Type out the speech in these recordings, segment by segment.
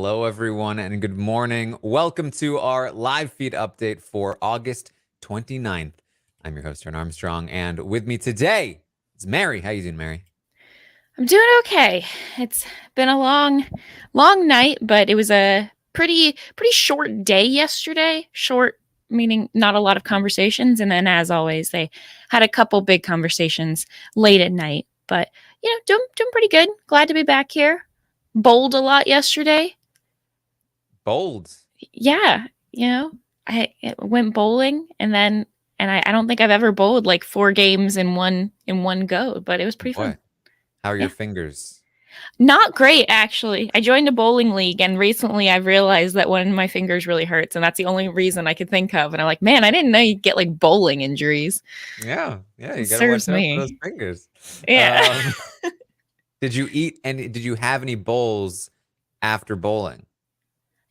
Hello, everyone, and good morning. Welcome to our live feed update for August 29th. I'm your host, Taran Armstrong, and with me today is Mary. How you doing, Mary? I'm doing okay. It's been a long night, but it was a pretty short day yesterday. Short meaning not a lot of conversations, and then as always, they had a couple big conversations late at night. But doing pretty good. Glad to be back here. Bowled a lot yesterday. Bold. Yeah, I went bowling, and I don't think I've ever bowled like 4 games in one go, but it was pretty Boy, fun. how are your Yeah. fingers? Not great, actually. I joined a bowling league, and recently I've realized that one of my fingers really hurts, and that's the only reason I could think of. And I'm like, man, I didn't know you'd get like bowling injuries. Yeah, It you got to serves watch out for those me. fingers. Yeah. Um, did you have any bowls after bowling?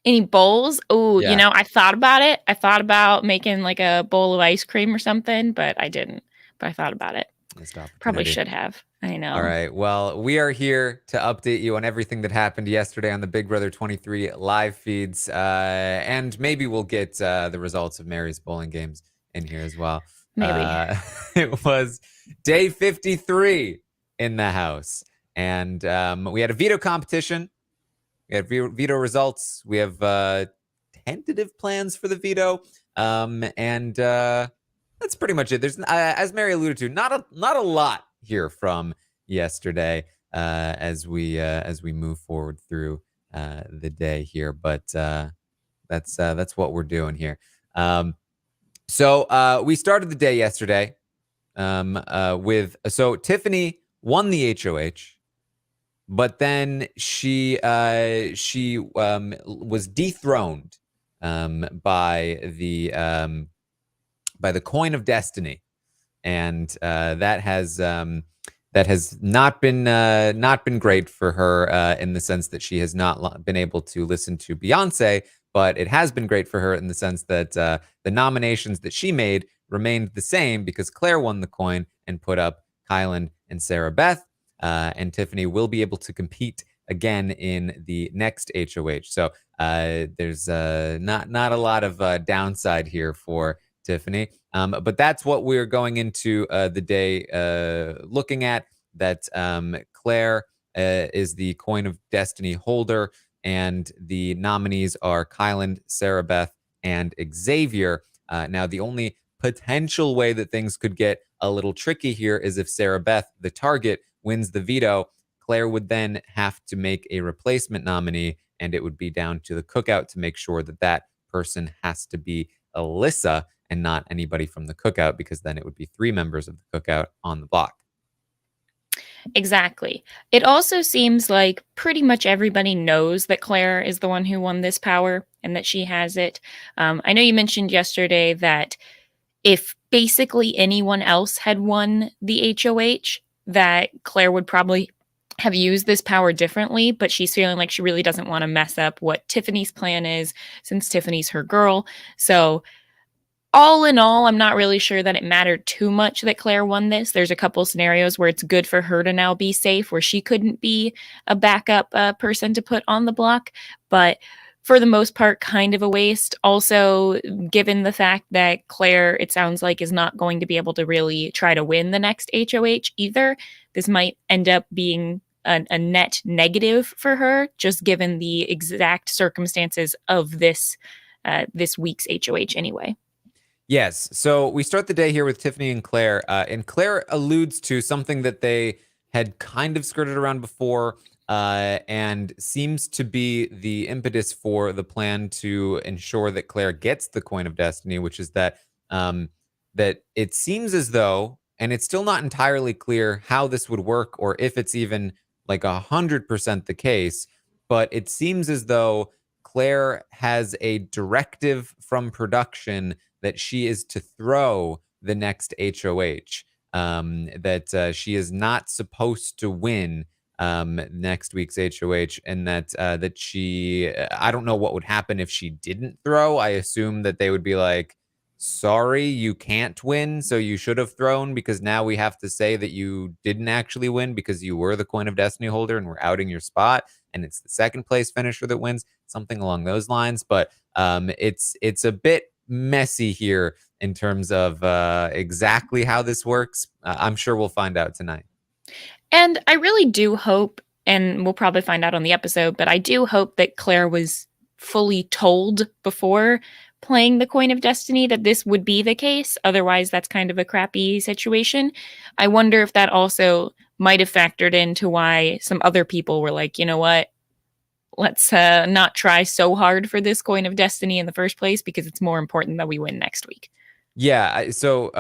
Any bowls? Oh, Yeah, I thought about it. I thought about making like a bowl of ice cream or something, but I didn't. But I thought about it. missed Probably opportunity. should have. I All know. right. Well, we are here to update you on everything that happened yesterday on the Big Brother 23 live feeds. And maybe we'll get the results of Mary's bowling games in here as well. Maybe. It was day 53 in the house. And we had a veto competition. We had veto results. We have tentative plans for the veto. And that's pretty much it. There's, as Mary alluded to, not a lot here from yesterday as we move forward through the day here. But that's what we're doing here. So we started the day yesterday with Tiffany won the HOH, but then she was dethroned by the coin of destiny, and that has not been great for her in the sense that she has not been able to listen to Beyonce, but it has been great for her in the sense that the nominations that she made remained the same because Claire won the coin and put up Kyland and Sarah Beth, and Tiffany will be able to compete again in the next HOH. So there's not a lot of downside here for Tiffany. But that's what we're going into the day looking at, that Claire is the Coin of Destiny holder, and the nominees are Kyland, Sarah Beth, and Xavier. Now, the only potential way that things could get a little tricky here is if Sarah Beth, the target, wins the veto. Claire would then have to make a replacement nominee, and it would be down to the cookout to make sure that that person has to be Alyssa and not anybody from the cookout, because then it would be 3 members of the cookout on the block. Exactly. It also seems like pretty much everybody knows that Claire is the one who won this power and that she has it. I know you mentioned yesterday that if basically anyone else had won the HOH, that Claire would probably have used this power differently, but she's feeling like she really doesn't want to mess up what Tiffany's plan is since Tiffany's her girl. So all in all, I'm not really sure that it mattered too much that Claire won this. There's a couple scenarios where it's good for her to now be safe, where she couldn't be a backup person to put on the block. But for the most part, kind of a waste. Also, given the fact that Claire, it sounds like, is not going to be able to really try to win the next HOH either, this might end up being a net negative for her, just given the exact circumstances of this week's HOH anyway. Yes. So we start the day here with Tiffany and Claire alludes to something that they had kind of skirted around before, and seems to be the impetus for the plan to ensure that Claire gets the Coin of Destiny, which is that it seems as though, and it's still not entirely clear how this would work or if it's even like 100% the case, but it seems as though Claire has a directive from production that she is to throw the next HOH, that she is not supposed to win next week's HOH, and that she, I don't know what would happen if she didn't throw. I assume that they would be like, sorry, you can't win, so you should have thrown, because now we have to say that you didn't actually win because you were the Coin of Destiny holder and we're outing your spot. and it's the second place finisher that wins, something along those lines. But it's a bit messy here in terms of exactly how this works. I'm sure we'll find out tonight. And I really do hope, and we'll probably find out on the episode, but I do hope that Claire was fully told before playing the Coin of Destiny that this would be the case. Otherwise, that's kind of a crappy situation. I wonder if that also might have factored into why some other people were like, you know what? Let's not try so hard for this Coin of Destiny in the first place because it's more important that we win next week. Yeah, so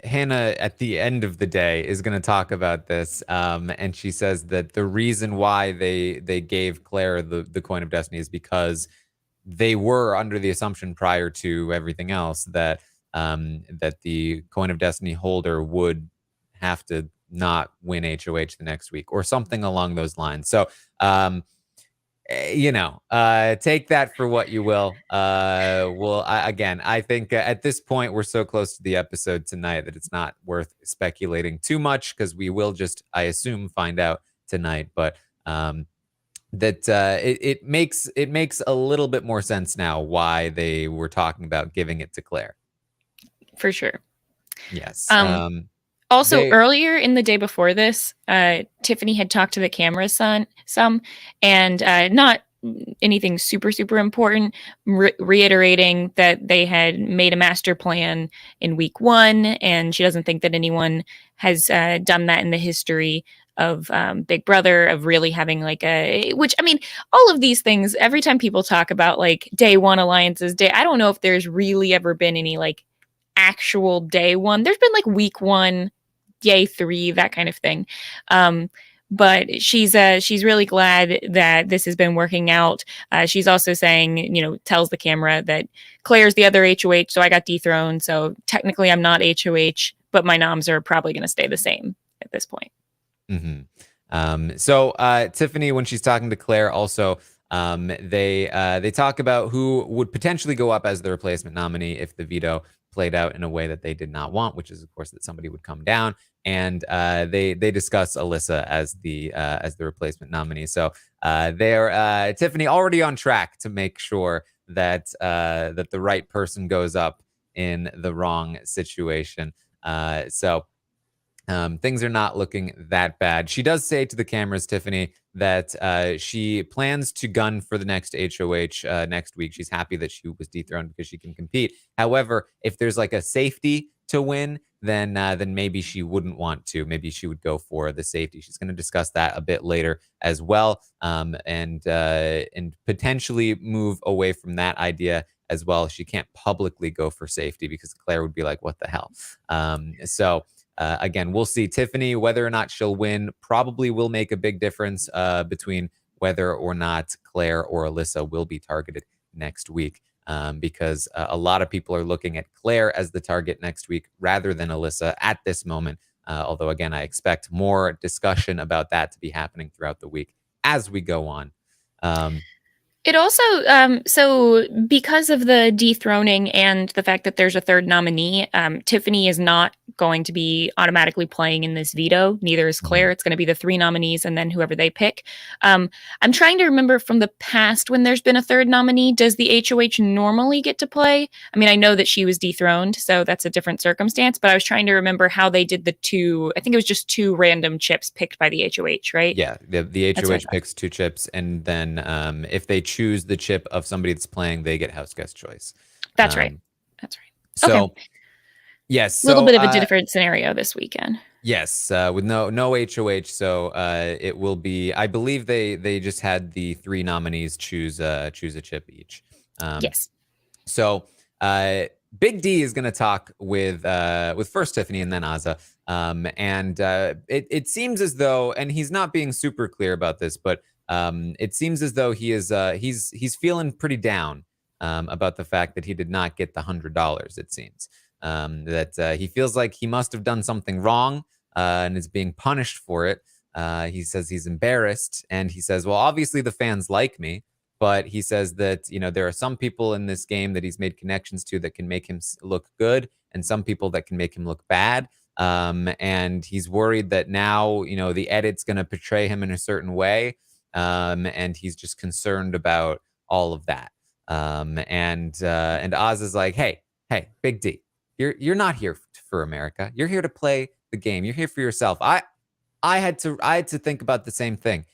Hannah at the end of the day is going to talk about this, and she says that the reason why they gave Claire the Coin of Destiny is because they were under the assumption prior to everything else that that the Coin of Destiny holder would have to not win HOH the next week or something along those lines. So take that for what you will. Again, I think at this point we're so close to the episode tonight that it's not worth speculating too much because we will just, I assume, find out tonight. But it makes a little bit more sense now why they were talking about giving it to Claire. For sure. Yes. Also, earlier in the day before this, Tiffany had talked to the camera some, and not anything super, super important, reiterating that they had made a master plan in week 1, and she doesn't think that anyone has done that in the history of Big Brother, of really having like which, I mean, all of these things, every time people talk about like day 1 alliances, I don't know if there's really ever been any like actual day 1. There's been like week 1, day 3, that kind of thing. But she's really glad that this has been working out. She's also saying, tells the camera that Claire's the other HOH, so I got dethroned. So technically I'm not HOH, but my noms are probably going to stay the same at this point. Mm-hmm. So Tiffany, when she's talking to Claire, also they talk about who would potentially go up as the replacement nominee if the veto played out in a way that they did not want, which is of course that somebody would come down, and they discuss Alyssa as the replacement nominee. So they're Tiffany already on track to make sure that that the right person goes up in the wrong situation. So things are not looking that bad. She does say to the cameras, Tiffany, that she plans to gun for the next HOH next week. She's happy that she was dethroned because she can compete. However, if there's like a safety to win, then maybe she wouldn't want to. Maybe she would go for the safety. She's going to discuss that a bit later as well, and potentially move away from that idea as well. She can't publicly go for safety because Claire would be like, "What the hell?" Again, we'll see. Tiffany, whether or not she'll win, probably will make a big difference between whether or not Claire or Alyssa will be targeted next week, because a lot of people are looking at Claire as the target next week rather than Alyssa at this moment. Although, again, I expect more discussion about that to be happening throughout the week as we go on. It also, so because of the dethroning and the fact that there's a third nominee, Tiffany is not going to be automatically playing in this veto. Neither is Claire. It's going to be the 3 nominees and then whoever they pick. I'm trying to remember from the past when there's been a third nominee, does the HOH normally get to play? I mean, I know that she was dethroned, so that's a different circumstance, but I was trying to remember how they did the 2, I think it was just 2 random chips picked by the HOH, right? Yeah, the HOH picks 2 chips, and then if they choose the chip of somebody that's playing, they get house guest choice. That's right. That's right. So, okay. Yes. A little bit of a different scenario this weekend. Yes, with no HOH, so it will be. I believe they just had the 3 nominees choose a chip each. Yes. So Big D is going to talk with first Tiffany and then Azah, and it seems as though, and he's not being super clear about this, but it seems as though he's feeling pretty down about the fact that he did not get the $100. It seems that he feels like he must have done something wrong and is being punished for it. He says he's embarrassed, and he says, well, obviously the fans like me, but he says that, there are some people in this game that he's made connections to that can make him look good, and some people that can make him look bad. And he's worried that now, the edit's going to portray him in a certain way. and he's just concerned about all of that. And Oz is like, hey, Big D, you're not here for America. You're here to play the game. You're here for yourself. I had to think about the same thing.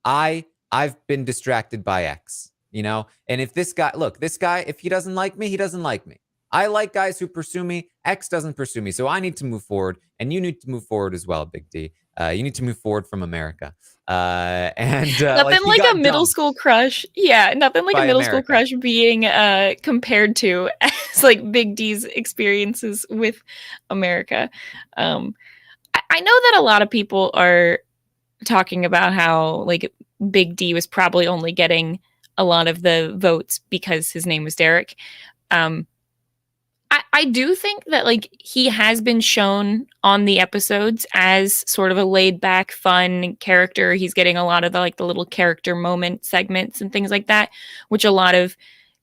I've been distracted by X. And if this guy, if he doesn't like me, he doesn't like me. I like guys who pursue me. X doesn't pursue me. So I need to move forward, and you need to move forward as well, Big D. You need to move forward from America. Nothing like a middle school crush. Yeah, nothing like a middle school crush being compared to as like Big D's experiences with America. I know that a lot of people are talking about how like Big D was probably only getting a lot of the votes because his name was Derek. I do think that like he has been shown on the episodes as sort of a laid back, fun character. He's getting a lot of the little character moment segments and things like that, which a lot of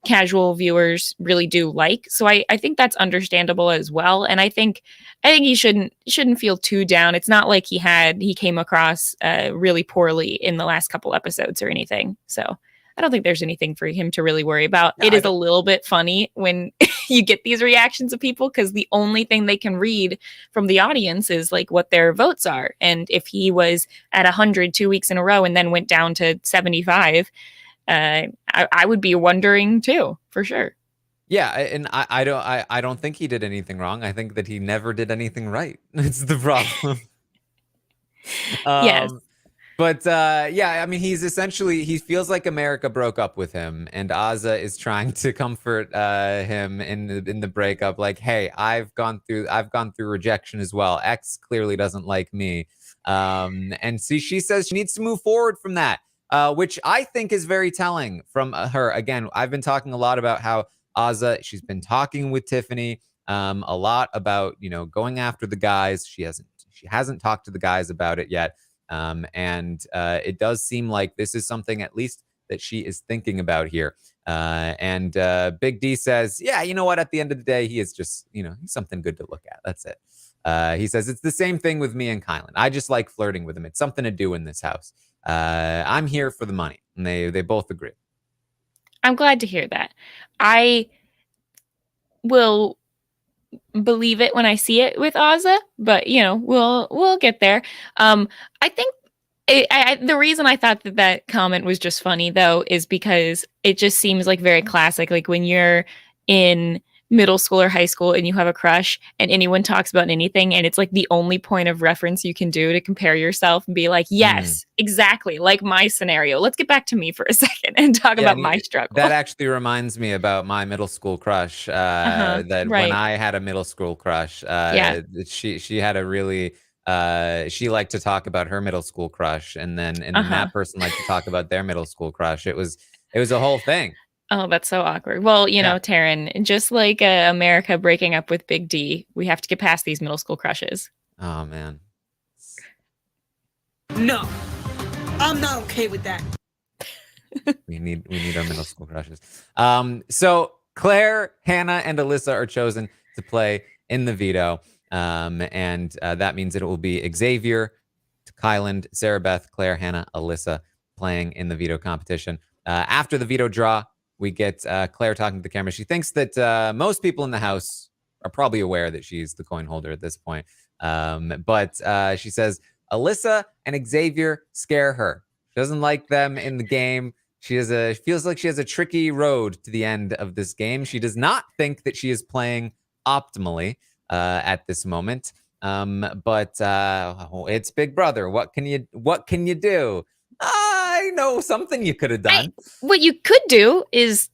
casual viewers really do like. So I think that's understandable as well. And I think he shouldn't feel too down. It's not like he came across really poorly in the last couple episodes or anything. So I don't think there's anything for him to really worry about. It is a little bit funny when you get these reactions of people because the only thing they can read from the audience is like what their votes are. And if he was at 100 2 weeks in a row and then went down to 75, I would be wondering too, for sure. Yeah, and I don't think he did anything wrong. I think that he never did anything right. It's the problem. Yes. But yeah, I mean, he feels like America broke up with him, and Azza is trying to comfort him in the breakup. Like, hey, I've gone through rejection as well. X clearly doesn't like me, and see, she says she needs to move forward from that, which I think is very telling from her. Again, I've been talking a lot about how Azza, she's been talking with Tiffany a lot about going after the guys. She hasn't talked to the guys about it yet. And it does seem like this is something at least that she is thinking about here. And Big D says, yeah, you know what? At the end of the day, he is just, he's something good to look at. That's it. He says, it's the same thing with me and Kylan. I just like flirting with him. It's something to do in this house. I'm here for the money. And they both agree. I'm glad to hear that. I will believe it when I see it with Azza, but we'll get there. I think the reason I thought that comment was just funny though is because it just seems like very classic. Like when you're in middle school or high school and you have a crush and anyone talks about anything and it's like the only point of reference you can do to compare yourself and be like, yes, exactly, like my scenario. Let's get back to me for a second and talk about my struggle. That actually reminds me about my middle school crush. That right. When I had a middle school crush, she had a really she liked to talk about her middle school crush, and then that person liked to talk about their middle school crush. It was a whole thing. Oh, that's so awkward. Well, Taran, just like America breaking up with Big D, we have to get past these middle school crushes. Oh, man. No, I'm not okay with that. we need our middle school crushes. So Claire, Hannah, and Alyssa are chosen to play in the veto. And that means that it will be Xavier, Kylan, Sarah Beth, Claire, Hannah, Alyssa playing in the veto competition. After the veto draw, we get Claire talking to the camera. She thinks that most people in the house are probably aware that she's the coin holder at this point. But she says Alyssa and Xavier scare her. She doesn't like them in the game. She feels like she has a tricky road to the end of this game. She does not think that she is playing optimally at this moment. But it's Big Brother. What can you do? I know something you could have done. What you could do is,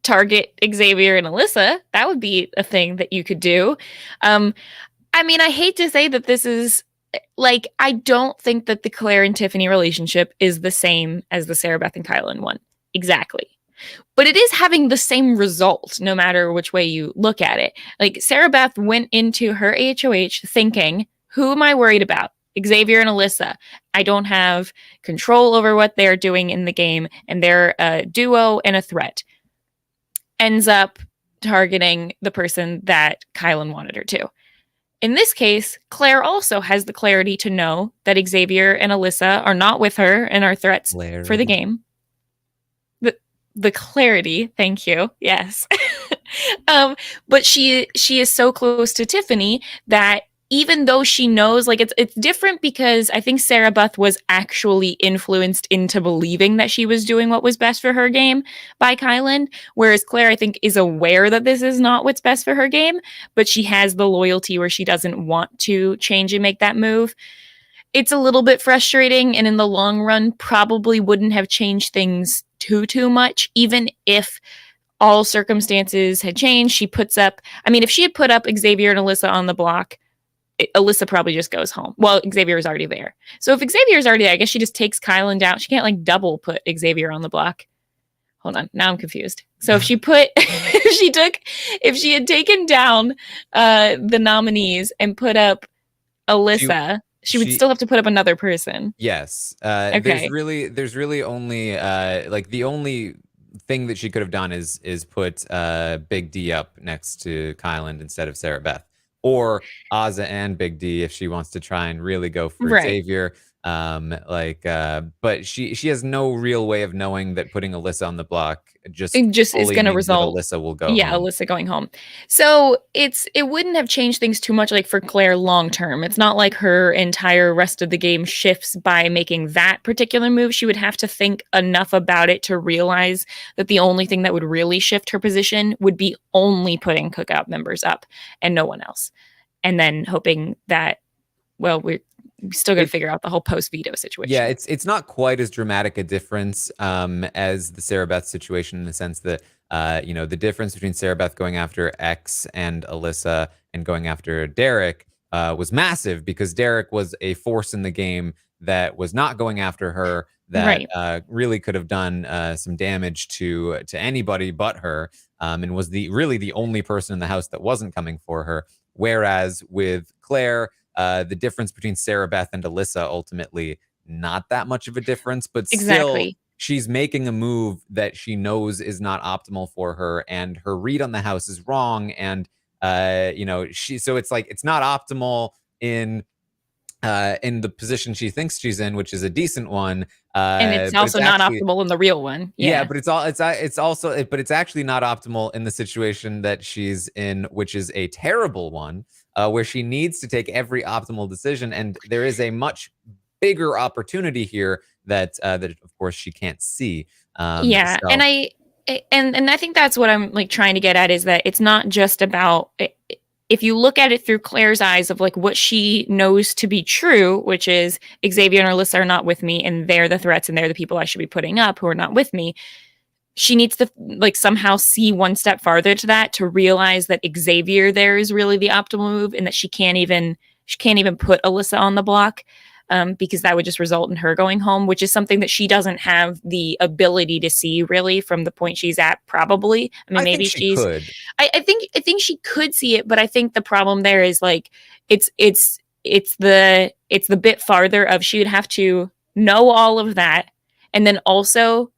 target Xavier and Alyssa. That would be a thing that you could do. I mean, I hate to say that this is like, I don't think that the Claire and Tiffany relationship is the same as the Sarah Beth and Kylan one. Exactly. But it is having the same result, no matter which way you look at it. Like Sarah Beth went into her HOH thinking, who am I worried about? Xavier and Alyssa. I don't have control over what they're doing in the game, and they're a duo and a threat. Ends up targeting the person that Kylan wanted her to. In this case, Claire also has the clarity to know that Xavier and Alyssa are not with her and are threats for the game. The clarity, thank you. Yes. But she is so close to Tiffany that even though she knows, like, it's different because I think Sarah Beth was actually influenced into believing that she was doing what was best for her game by Kyland, whereas Claire, I think, is aware that this is not what's best for her game, but she has the loyalty where she doesn't want to change and make that move. It's a little bit frustrating, and in the long run probably wouldn't have changed things too much, even if all circumstances had changed. She puts up, I mean, if she had put up Xavier and Alyssa on the block, Alyssa probably just goes home. Well, Xavier is already there. So if Xavier is already there, I guess she just takes Kylan down. She can't like double put Xavier on the block. Hold on, now I'm confused. So if she put, if she had taken down the nominees and put up Alyssa, she would still have to put up another person. Yes. Okay. There's really only like the only thing that she could have done is put Big D up next to Kyland instead of Sarah Beth, or Ozza and Big D if she wants to try and really go for Xavier. But she has no real way of knowing that putting Alyssa on the block just is going to result Alyssa will go home. Alyssa going home. So it wouldn't have changed things too much, like for Claire long term. It's not like her entire rest of the game shifts by making that particular move. She would have to think enough about it to realize that the only thing that would really shift her position would be only putting Cookout members up and no one else, and then hoping that, well, we're still got to figure out the whole post-veto situation. Yeah, it's not quite as dramatic a difference as the Sarah Beth situation, in the sense that the difference between Sarah Beth going after X and Alyssa and going after Derek was massive, because Derek was a force in the game that was not going after her, that really could have done some damage to anybody but her, and was really the only person in the house that wasn't coming for her. Whereas with Claire, the difference between Sarah Beth and Alyssa, ultimately not that much of a difference, but still she's making a move that she knows is not optimal for her, and her read on the house is wrong, and so it's like it's not optimal in the position she thinks she's in, which is a decent one, and it's also not optimal in the real one. But it's actually not optimal in the situation that she's in, which is a terrible one, where she needs to take every optimal decision, and there is a much bigger opportunity here that of course she can't see. And I think that's what I'm like trying to get at, is that it's not just about, if you look at it through Claire's eyes of like what she knows to be true, which is Xavier and Alyssa are not with me, and they're the threats, and they're the people I should be putting up who are not with me. She needs to like somehow see one step farther to that, to realize that Xavier there is really the optimal move, and that she can't even put Alyssa on the block, because that would just result in her going home, which is something that she doesn't have the ability to see really from the point she's at. Probably, I mean, maybe she could. I think she could see it, but I think the problem there is like it's the bit farther of, she would have to know all of that, and then also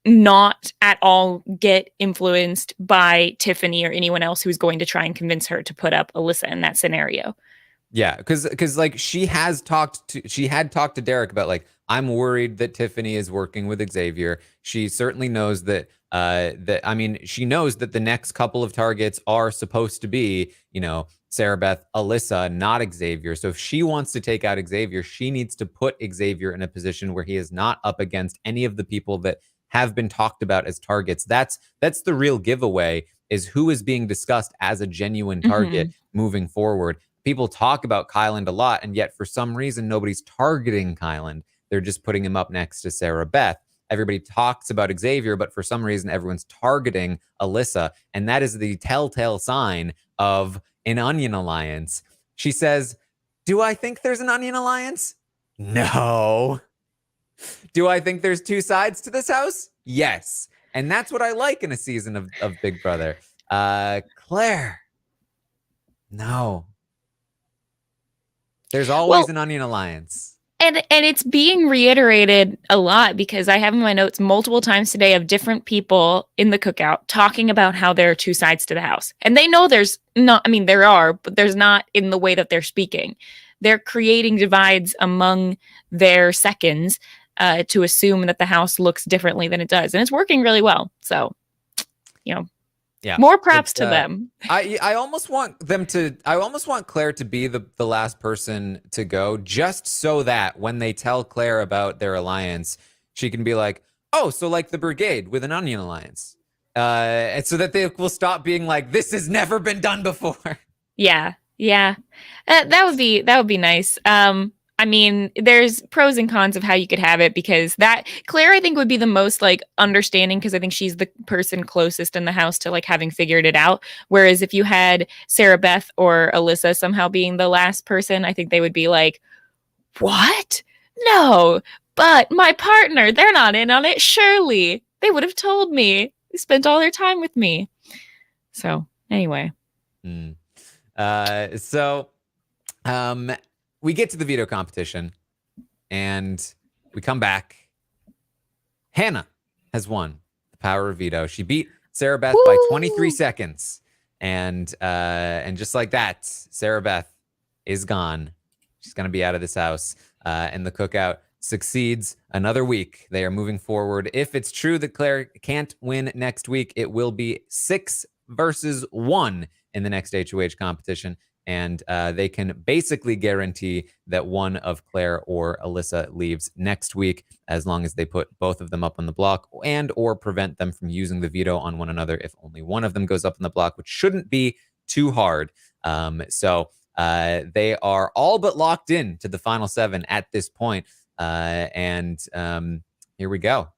not at all get influenced by Tiffany or anyone else who's going to try and convince her to put up Alyssa in that scenario. Yeah, because like she had talked to Derek about like, I'm worried that Tiffany is working with Xavier. She certainly knows that she knows that the next couple of targets are supposed to be, Sarah Beth, Alyssa, not Xavier. So if she wants to take out Xavier, she needs to put Xavier in a position where he is not up against any of the people that have been talked about as targets. That's the real giveaway, is who is being discussed as a genuine target moving forward. People talk about Kyland a lot, and yet for some reason, nobody's targeting Kyland. They're just putting him up next to Sarah Beth. Everybody talks about Xavier, but for some reason, everyone's targeting Alyssa. And that is the telltale sign of an onion alliance. She says, do I think there's an onion alliance? No. Do I think there's two sides to this house? Yes. And that's what I like in a season of Big Brother. Claire. No. There's always an onion alliance. And it's being reiterated a lot because I have in my notes multiple times today of different people in the cookout talking about how there are two sides to the house. And they know there's not, I mean, there are, but there's not in the way that they're speaking. They're creating divides among their seconds to assume that the house looks differently than it does. And it's working really well. So, Yeah. more props to them. I almost want Claire to be the last person to go, just so that when they tell Claire about their alliance, she can be like, oh, so like the brigade with an onion alliance. And so that they will stop being like, this has never been done before. Yeah. That would be nice. I mean, there's pros and cons of how you could have it, because that Claire, I think, would be the most like understanding, because I think she's the person closest in the house to like having figured it out. Whereas if you had Sarah Beth or Alyssa somehow being the last person, I think they would be like, what? No, but my partner, they're not in on it. Surely they would have told me. They spent all their time with me. So anyway. We get to the veto competition, and we come back. Hannah has won the power of veto. She beat Sarah Beth by 23 seconds, and just like that, Sarah Beth is gone. She's gonna be out of this house, and the cookout succeeds another week. They are moving forward. If it's true that Claire can't win next week, it will be 6 versus 1 in the next HOH competition. And they can basically guarantee that one of Claire or Alyssa leaves next week, as long as they put both of them up on the block and or prevent them from using the veto on one another if only one of them goes up on the block, which shouldn't be too hard. So they are all but locked in to the final 7 at this point. Here we go.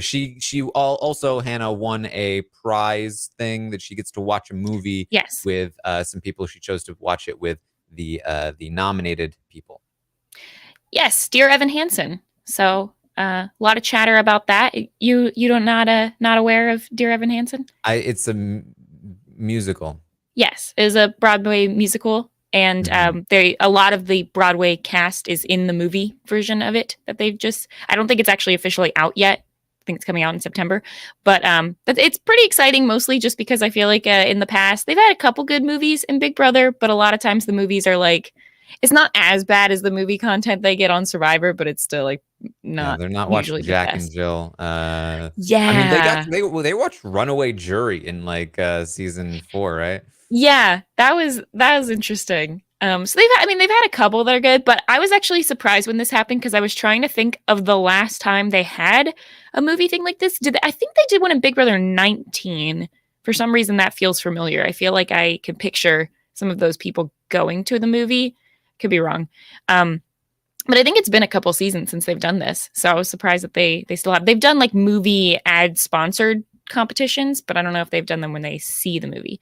She also, Hannah, won a prize thing that she gets to watch a movie with some people. She chose to watch it with the nominated people. Yes, Dear Evan Hansen. So a lot of chatter about that. You don't not aware of Dear Evan Hansen? It's a musical. Yes, it is a Broadway musical. And a lot of the Broadway cast is in the movie version of it that they've just, I don't think it's actually officially out yet. I think it's coming out in September. But it's pretty exciting, mostly just because I feel like in the past, they've had a couple good movies in Big Brother, but a lot of times the movies are like, it's not as bad as the movie content they get on Survivor, but it's still like not. Yeah, they're not watching Jack and Jill. Yeah. I mean, they watched Runaway Jury in like season 4, right? Yeah, that was interesting. So they've had a couple that are good, but I was actually surprised when this happened, because I was trying to think of the last time they had a movie thing like this. I think they did one in Big Brother 19. For some reason, that feels familiar. I feel like I can picture some of those people going to the movie. Could be wrong. But I think it's been a couple seasons since they've done this. So I was surprised that they still have. They've done like movie ad sponsored competitions, but I don't know if they've done them when they see the movie.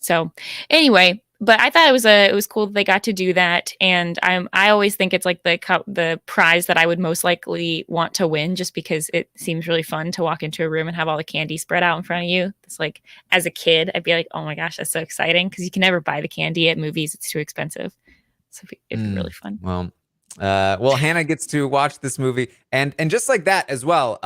So anyway, but I thought it was cool that they got to do that. And I always think it's like the prize that I would most likely want to win, just because it seems really fun to walk into a room and have all the candy spread out in front of you. It's like, as a kid, I'd be like, oh my gosh, that's so exciting, because you can never buy the candy at movies. It's too expensive. So it'd be really fun. Well, Hannah gets to watch this movie, and just like that as well.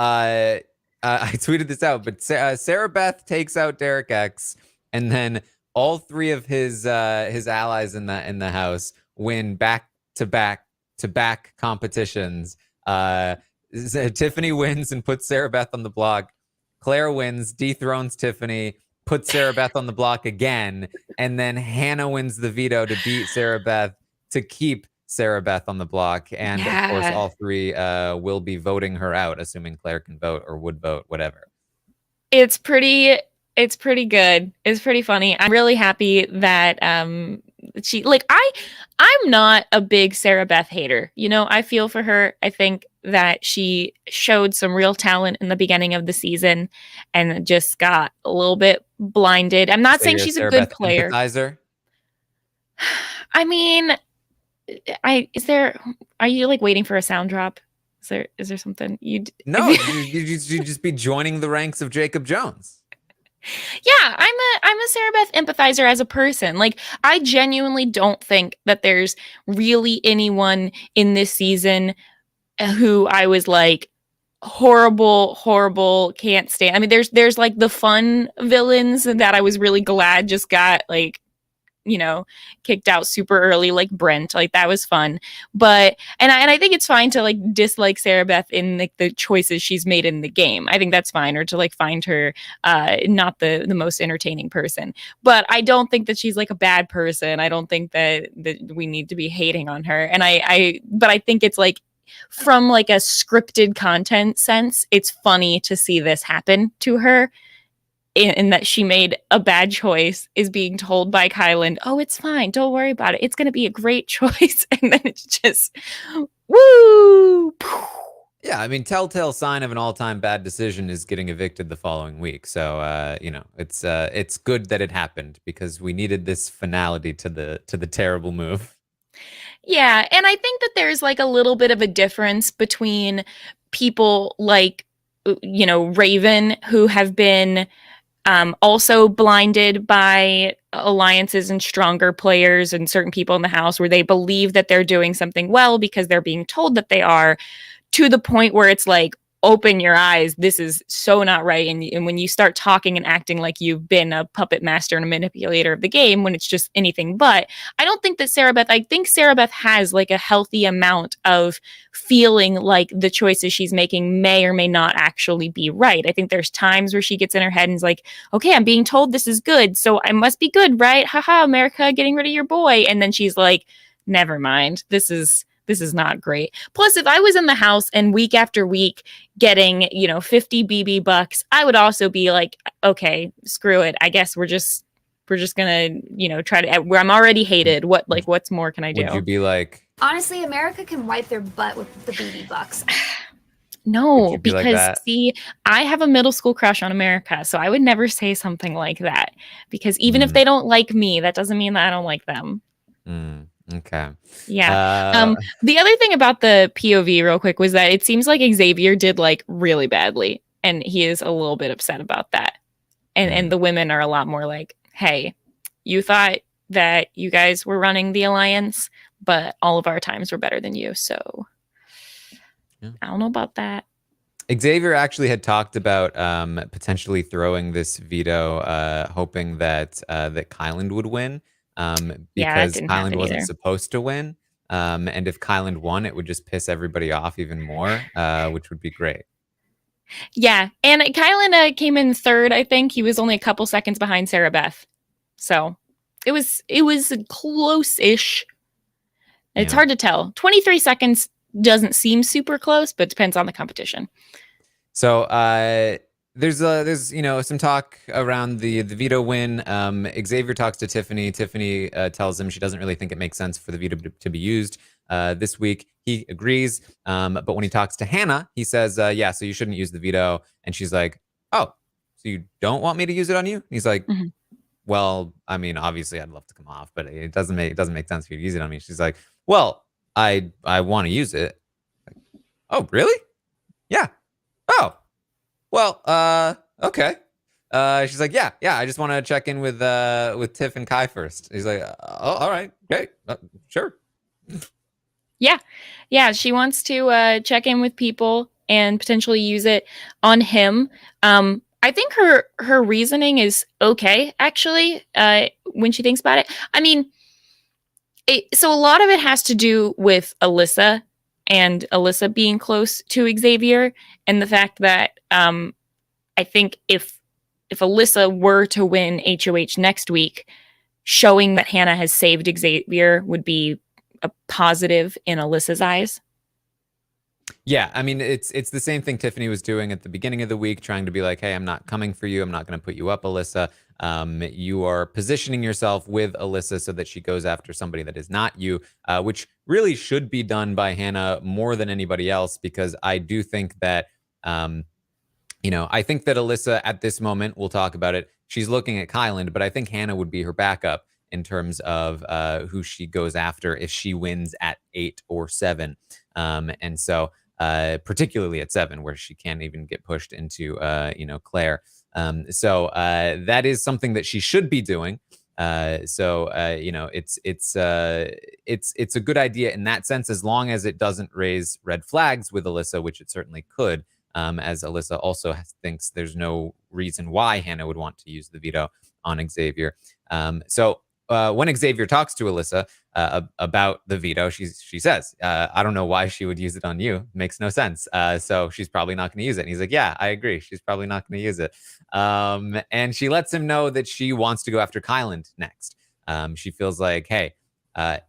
I tweeted this out, but Sarah Beth takes out Derek X, and then all 3 of his allies in the house win back to back competitions. Tiffany wins and puts Sarah Beth on the block. Claire wins, dethrones Tiffany, puts Sarah Beth on the block again, and then Hannah wins the veto to beat Sarah Beth to keep Sarah Beth on the block. And of course, all 3 will be voting her out, assuming Claire can vote or would vote, whatever. It's pretty good. It's pretty funny. I'm really happy that she, like, I'm not a big Sarah Beth hater. You know, I feel for her. I think that she showed some real talent in the beginning of the season and just got a little bit blinded. I'm not saying she's a good player. Empathizer? I mean, are you like waiting for a sound drop? Is there something No, you just be joining the ranks of Jacob Jones. Yeah, I'm a Sarah Beth empathizer as a person. Like, I genuinely don't think that there's really anyone in this season who I was like horrible, can't stand. I mean, there's like the fun villains that I was really glad just got like, you know, kicked out super early, like Brent. Like, that was fun. But and I think it's fine to like dislike Sarah Beth in like the choices she's made in the game. I think that's fine, or to like find her not the most entertaining person. But I don't think that she's like a bad person. I don't think that we need to be hating on her. And but I think it's like, from like a scripted content sense, it's funny to see this happen to her, in that she made a bad choice, is being told by Kylan, oh, it's fine, don't worry about it, it's going to be a great choice. And then it's just, woo. Yeah, I mean, telltale sign of an all-time bad decision is getting evicted the following week. So, it's good that it happened, because we needed this finality to the terrible move. Yeah, and I think that there's like a little bit of a difference between people like, Raven, who have been also blinded by alliances and stronger players and certain people in the house, where they believe that they're doing something well because they're being told that they are, to the point where it's like, open your eyes, this is so not right. And when you start talking and acting like you've been a puppet master and a manipulator of the game, when it's just anything but. I don't think that I think Sarah Beth has like a healthy amount of feeling like the choices she's making may or may not actually be right. I think there's times where she gets in her head and is like, okay, I'm being told this is good, so I must be good, right? Haha, America, getting rid of your boy. And then she's like, never mind, this is not great. Plus, if I was in the house and week after week getting, 50 BB bucks, I would also be like, okay, screw it. I guess we're just gonna, try to, where I'm already hated. What's more can I do? Would you be like, honestly, America can wipe their butt with the BB bucks. No, be like because that? see, I have a middle school crush on America, so I would never say something like that. Because even if they don't like me, that doesn't mean that I don't like them. Okay. Yeah. The other thing about the POV real quick was that it seems like Xavier did like really badly, and he is a little bit upset about that. And the women are a lot more like, hey, you thought that you guys were running the alliance, but all of our times were better than you. So I don't know about that. Xavier actually had talked about potentially throwing this veto, hoping that Kyland would win. Because Kyland wasn't supposed to win. And if Kyland won, it would just piss everybody off even more, which would be great. Yeah. And Kylan came in third, I think. He was only a couple seconds behind Sarah Beth. So it was close-ish. It's hard to tell. 23 seconds doesn't seem super close, but depends on the competition. So there's some talk around the veto win. Xavier talks to Tiffany. Tiffany tells him she doesn't really think it makes sense for the veto to be used this week. He agrees, but when he talks to Hannah, he says, yeah, so you shouldn't use the veto. And she's like, oh, so you don't want me to use it on you? And he's like, well, I mean, obviously I'd love to come off, but it doesn't make sense for you to use it on me. She's like, well, I want to use it. Like, oh, really? Yeah. Oh, well, okay. She's like, yeah, I just want to check in with Tiff and Kai first. He's like, oh, all right, great, sure. Yeah, she wants to check in with people and potentially use it on him. I think her reasoning is okay, actually, when she thinks about it. I mean, so a lot of it has to do with Alyssa, and Alyssa being close to Xavier, and the fact that I think if Alyssa were to win HOH next week, showing that Hannah has saved Xavier would be a positive in Alyssa's eyes. Yeah, I mean, it's the same thing Tiffany was doing at the beginning of the week, trying to be like, hey, I'm not coming for you. I'm not going to put you up, Alyssa. You are positioning yourself with Alyssa so that she goes after somebody that is not you, which really should be done by Hannah more than anybody else, because I do think that, I think that Alyssa at this moment, we'll talk about it, she's looking at Kyland, but I think Hannah would be her backup in terms of who she goes after if she wins at 8 or 7. And so particularly at 7, where she can't even get pushed into, Claire. So that is something that she should be doing. It's a good idea in that sense, as long as it doesn't raise red flags with Alyssa, which it certainly could. As Alyssa also thinks there's no reason why Hannah would want to use the veto on Xavier. So when Xavier talks to Alyssa about the veto, she says, I don't know why she would use it on you. Makes no sense. So she's probably not going to use it. And he's like, yeah, I agree. She's probably not going to use it. And she lets him know that she wants to go after Kyland next. She feels like, hey,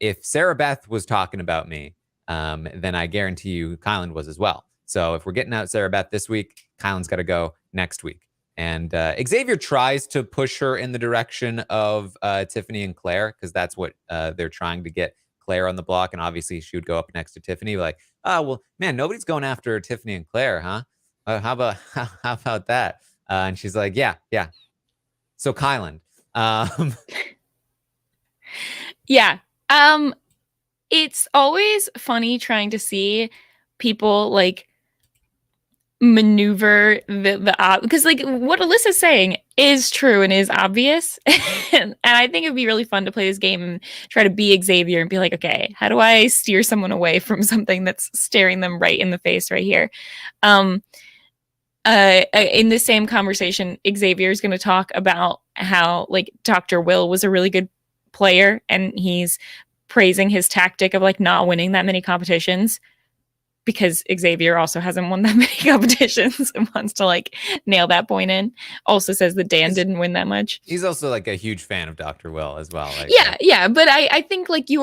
if Sarah Beth was talking about me, then I guarantee you Kyland was as well. So if we're getting out Sarah Beth this week, Kyland's got to go next week. And Xavier tries to push her in the direction of Tiffany and Claire, because that's what they're trying to get Claire on the block. And obviously she would go up next to Tiffany, like, oh, well, man, nobody's going after Tiffany and Claire, huh? How about that? And she's like, yeah. So Kyland. Yeah. It's always funny trying to see people like maneuver the because like what Alyssa's saying is true and is obvious. And I think it'd be really fun to play this game and try to be Xavier and be like, okay, how do I steer someone away from something that's staring them right in the face right here? In the same conversation, Xavier is going to talk about how like Dr. Will was a really good player, and he's praising his tactic of like not winning that many competitions, because Xavier also hasn't won that many competitions and wants to like nail that point in. Also says that Dan didn't win that much. He's also like a huge fan of Dr. Will as well. Like, yeah. But I think like you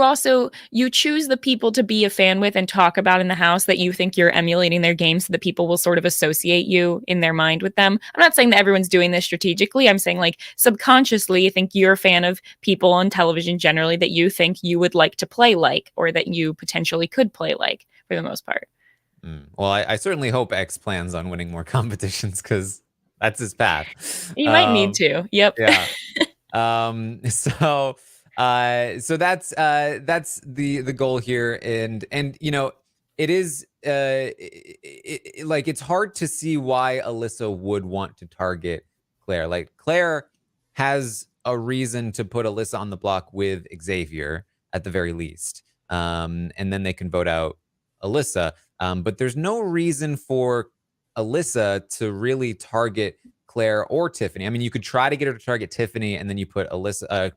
choose the people to be a fan with and talk about in the house that you think you're emulating their game, so that people will sort of associate you in their mind with them. I'm not saying that everyone's doing this strategically. I'm saying like subconsciously, I think you're a fan of people on television generally that you think you would like to play like, or that you potentially could play like, for the most part. Well, I certainly hope X plans on winning more competitions, because that's his path. You might need to. Yep. Yeah. So that's the goal here, and you know, it is like it's hard to see why Alyssa would want to target Claire. Like Claire has a reason to put Alyssa on the block with Xavier at the very least, and then they can vote out Alyssa. But there's no reason for Alyssa to really target Claire or Tiffany. I mean, you could try to get her to target Tiffany, and then you put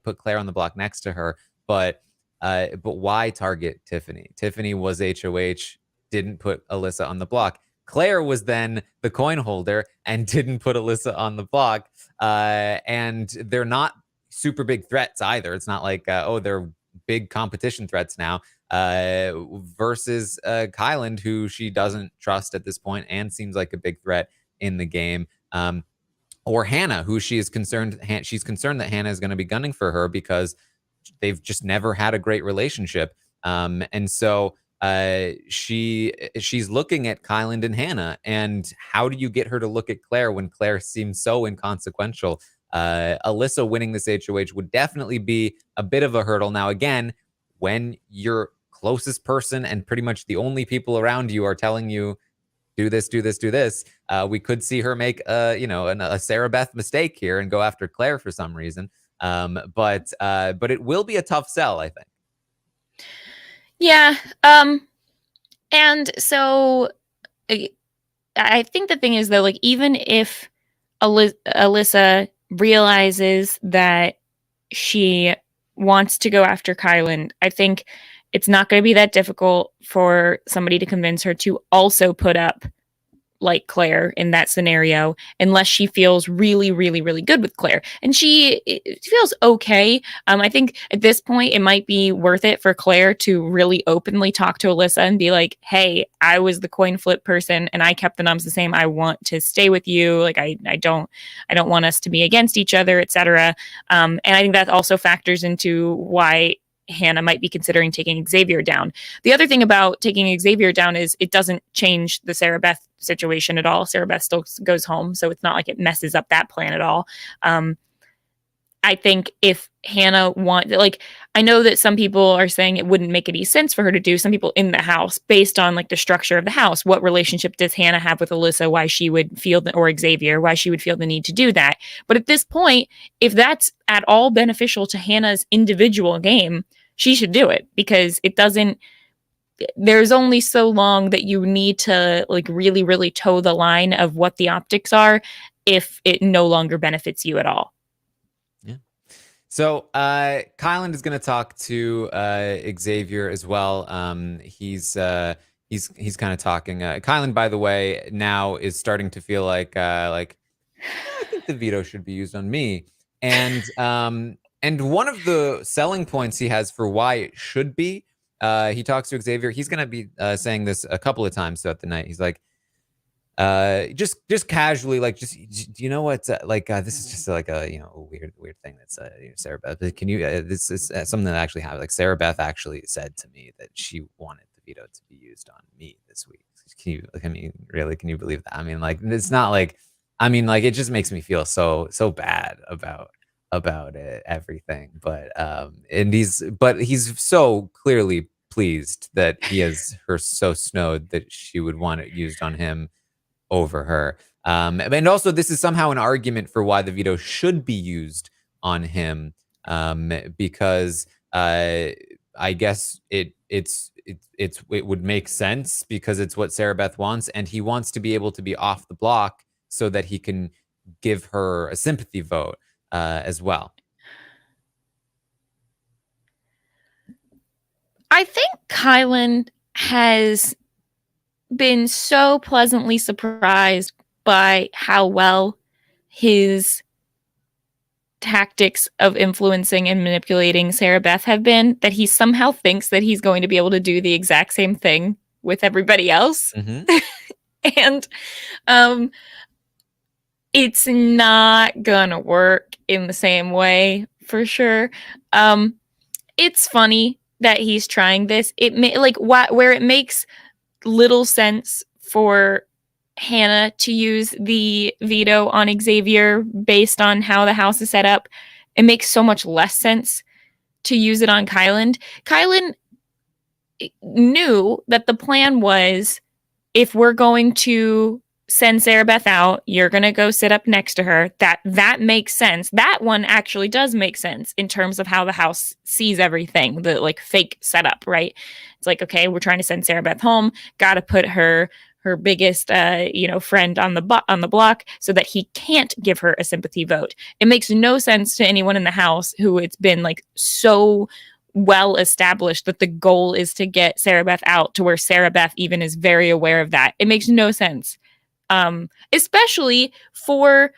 put Claire on the block next to her. But why target Tiffany? Tiffany was HOH, didn't put Alyssa on the block. Claire was then the coin holder and didn't put Alyssa on the block. And they're not super big threats either. It's not like, they're big competition threats now. Versus Kyland, who she doesn't trust at this point and seems like a big threat in the game. Or Hannah, who she's concerned that Hannah is going to be gunning for her because they've just never had a great relationship. And so she's looking at Kyland and Hannah. And how do you get her to look at Claire when Claire seems so inconsequential? Alyssa winning this HOH would definitely be a bit of a hurdle. Now, again, when your closest person and pretty much the only people around you are telling you, do this, we could see her make a Sarah Beth mistake here and go after Claire for some reason. But it will be a tough sell, I think. Yeah. And so I think the thing is, though, like, even if Alyssa realizes that she wants to go after Kyland, I think it's not going to be that difficult for somebody to convince her to also put up like Claire in that scenario, unless she feels really, really, really good with Claire. And she feels okay. I think at this point, it might be worth it for Claire to really openly talk to Alyssa and be like, hey, I was the coin flip person and I kept the noms the same. I want to stay with you. Like, I don't want us to be against each other, etc. And I think that also factors into why Hannah might be considering taking Xavier down. The other thing about taking Xavier down is it doesn't change the Sarah Beth situation at all. Sarah Beth still goes home, so it's not like it messes up that plan at all. I think if Hannah I know that some people are saying it wouldn't make any sense for her to do, some people in the house, based on like the structure of the house. What relationship does Hannah have with Alyssa? Why she would feel or Xavier, why she would feel the need to do that. But at this point, if that's at all beneficial to Hannah's individual game, she should do it, because there's only so long that you need to like really, really toe the line of what the optics are if it no longer benefits you at all. So Kylan is going to talk to Xavier as well. He's kind of talking. Kylan, by the way, now is starting to feel like I think the veto should be used on me. And one of the selling points he has for why it should be, he talks to Xavier. He's going to be saying this a couple of times throughout the night. He's like, just casually, like, just, do you know what, this is just like a, a weird thing that's, Sarah Beth, can you, this is something that actually happened. Like, Sarah Beth actually said to me that she wanted the veto to be used on me this week. Really, can you believe that? I mean, like, it's not like, it just makes me feel so bad about everything. But, but he's so clearly pleased that he has her so snowed that she would want it used on him over her. And also, this is somehow an argument for why the veto should be used on him, because I guess it would make sense, because it's what Sarah Beth wants, and he wants to be able to be off the block so that he can give her a sympathy vote as well. I think Kylan has been so pleasantly surprised by how well his tactics of influencing and manipulating Sarah Beth have been, that he somehow thinks that he's going to be able to do the exact same thing with everybody else. Mm-hmm. And it's not gonna work in the same way, for sure. It's funny that he's trying this. Where it makes little sense for Hannah to use the veto on Xavier based on how the house is set up, it makes so much less sense to use it on Kylan. Kylan knew that the plan was, if we're going to send Sarah Beth out, you're going to go sit up next to her. That makes sense. That one actually does make sense in terms of how the house sees everything, the like fake setup, right? It's like, okay, we're trying to send Sarah Beth home. Got to put her biggest, friend on the block so that he can't give her a sympathy vote. It makes no sense to anyone in the house who it's been like so well established that the goal is to get Sarah Beth out, to where Sarah Beth even is very aware of that. It makes no sense. Especially for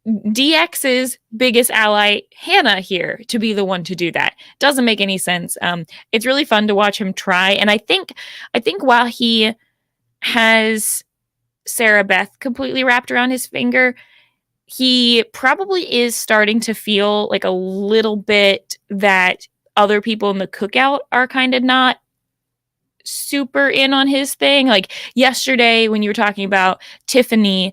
DX's biggest ally, Hannah, here to be the one to do that. Doesn't make any sense. It's really fun to watch him try. And I think while he has Sarah Beth completely wrapped around his finger, he probably is starting to feel like a little bit that other people in the cookout are kind of not super in on his thing. Like yesterday when you were talking about Tiffany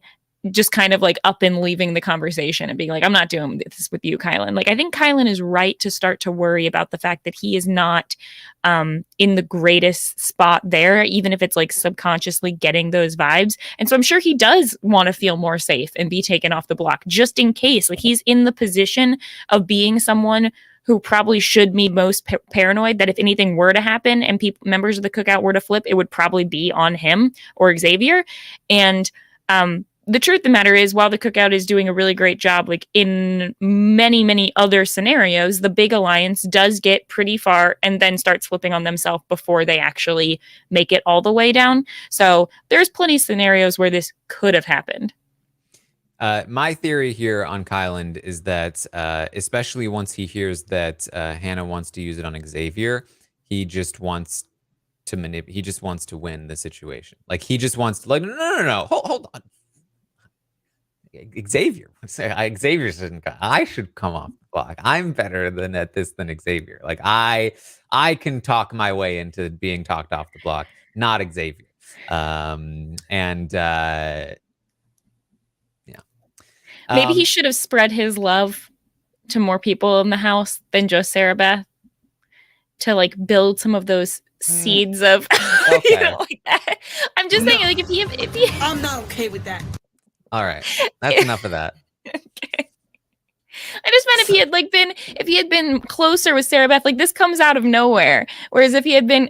just kind of like up and leaving the conversation and being like, I'm not doing this with you, Kylan. Like, I think Kylan is right to start to worry about the fact that he is not in the greatest spot there, even if it's like subconsciously getting those vibes. And so I'm sure he does want to feel more safe and be taken off the block just in case. Like, he's in the position of being someone who probably should be most paranoid that if anything were to happen and members of the cookout were to flip, it would probably be on him or Xavier. And the truth of the matter is, while the cookout is doing a really great job, like in many, many other scenarios, the big alliance does get pretty far and then starts flipping on themselves before they actually make it all the way down. So there's plenty of scenarios where this could have happened. My theory here on Kylan is that, especially once he hears that Hannah wants to use it on Xavier, he just wants to he just wants to win the situation. Like, he just wants to, like, no, hold on. Xavier shouldn't come. I should come off the block. I'm better at this than Xavier. Like, I can talk my way into being talked off the block, not Xavier. Maybe he should have spread his love to more people in the house than just Sarah Beth to like build some of those seeds of Okay. like that. I'm just saying, like if he I'm not okay with that. All right. That's enough of that. Okay. I just meant if he had been closer with Sarah Beth, like this comes out of nowhere. Whereas if he had been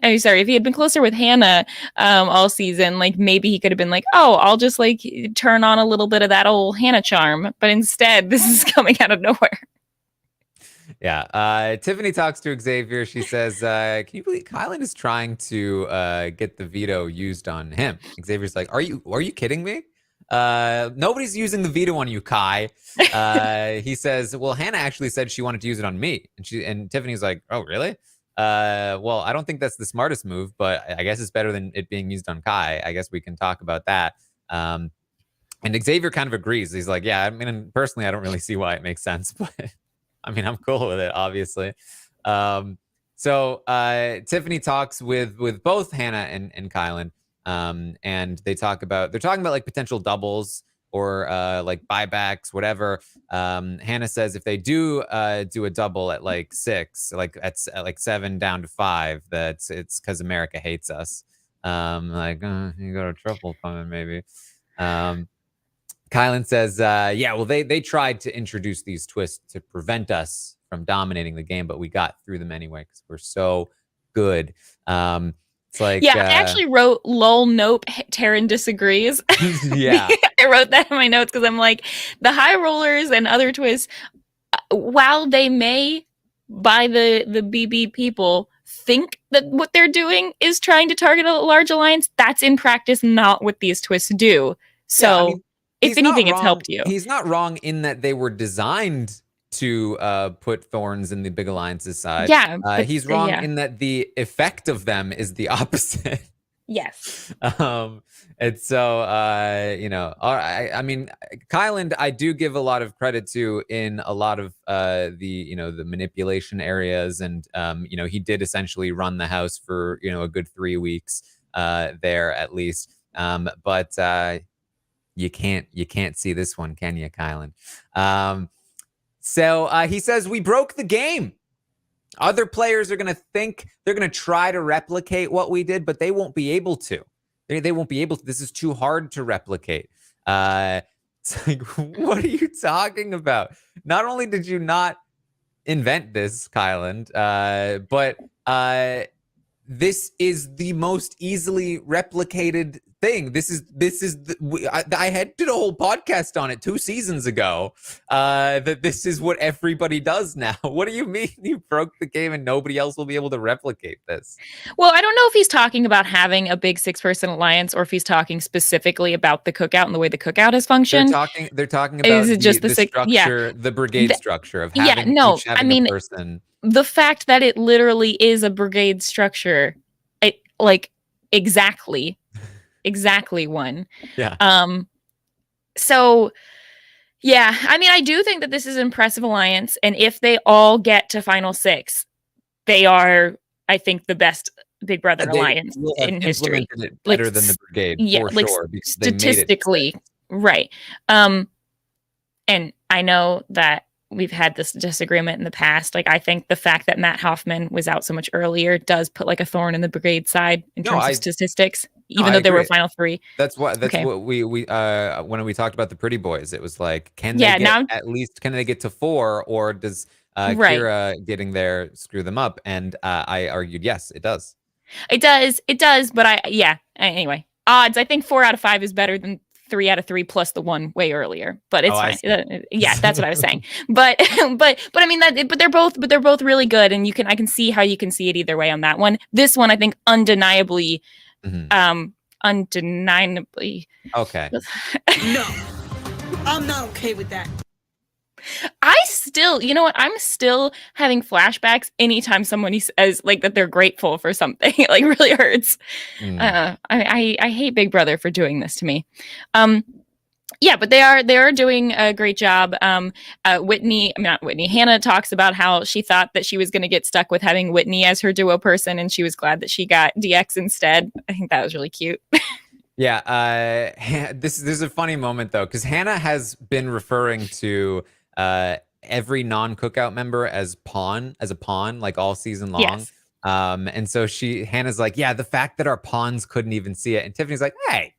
closer with Hannah all season, like maybe he could have been like, oh, I'll just like turn on a little bit of that old Hannah charm. But instead, this is coming out of nowhere. Yeah. Tiffany talks to Xavier. She says, can you believe Kylan is trying to get the veto used on him? Xavier's like, are you kidding me? Nobody's using the veto on you, Kai. He says, well, Hannah actually said she wanted to use it on me. And Tiffany's like, oh, really? Well, I don't think that's the smartest move, but I guess it's better than it being used on Kai. I guess we can talk about that. And Xavier kind of agrees. He's like, yeah, I mean, personally, I don't really see why it makes sense, but I mean, I'm cool with it, obviously. So Tiffany talks with both Hannah and Kylan. And they're talking about like potential doubles or like buybacks, whatever. Hannah says if they do a double at like 6, like at like 7 down to 5, it's because America hates us. Like you go to triple coming maybe. Kylan says, yeah, well, they tried to introduce these twists to prevent us from dominating the game, but we got through them anyway because we're so good. It's like, yeah, I actually wrote lol nope Taran disagrees. Yeah. I wrote that in my notes because I'm like, the high rollers and other twists, while they may by the BB people think that what they're doing is trying to target a large alliance, that's in practice not what these twists do. So yeah, I mean, if anything, it's helped you. He's not wrong in that they were designed to put thorns in the big alliance's side. Yeah, he's wrong in that the effect of them is the opposite. Yes. And so I mean, Kylan, I do give a lot of credit to in a lot of the manipulation areas, and he did essentially run the house for a good 3 weeks there at least. But you can't see this one, can you, Kylan? So he says, we broke the game. Other players are going to think they're going to try to replicate what we did, but they won't be able to. They won't be able to. This is too hard to replicate. It's like, what are you talking about? Not only did you not invent this, Kylan, but this is the most easily replicated thing. I did a whole podcast on it 2 seasons ago. That this is what everybody does now. What do you mean you broke the game and nobody else will be able to replicate this? Well, I don't know if he's talking about having a big 6-person alliance or if he's talking specifically about the cookout and the way the cookout has functioned. They're talking about is it just the structure, yeah. the brigade structure of having each having a person. The fact that it literally is a brigade structure, exactly one. Yeah. So yeah, I mean, I do think that this is an impressive alliance, and if they all get to Final 6, they are, I think, the best Big Brother alliance in history. It better than the brigade, for sure. Statistically, right. And I know that we've had this disagreement in the past. Like, I think the fact that Matt Hoffman was out so much earlier does put like a thorn in the brigade side in terms of statistics, even though they were Final 3. That's what we when we talked about the Pretty Boys, it was like, can they get to 4, or does Kira getting there screw them up? And I argued, yes, it does. It does. But anyway, odds. I think 4 out of 5 is better than 3 out of 3 plus the one way earlier, but it's fine. Yeah, that's what I was saying. But I mean but they're both really good, and I can see how you can see it either way on that one. This one, I think, undeniably. Okay. No, I'm not okay with that. I still, you know what? I'm still having flashbacks anytime someone says like that they're grateful for something. It like really hurts. I hate Big Brother for doing this to me. Yeah, but they are doing a great job. Hannah talks about how she thought that she was going to get stuck with having Whitney as her duo person, and she was glad that she got DX instead. I think that was really cute. Yeah. This is a funny moment though, because Hannah has been referring to every non-cookout member as a pawn, like all season long. Yes. And so Hannah's like, yeah, the fact that our pawns couldn't even see it. And Tiffany's like, hey,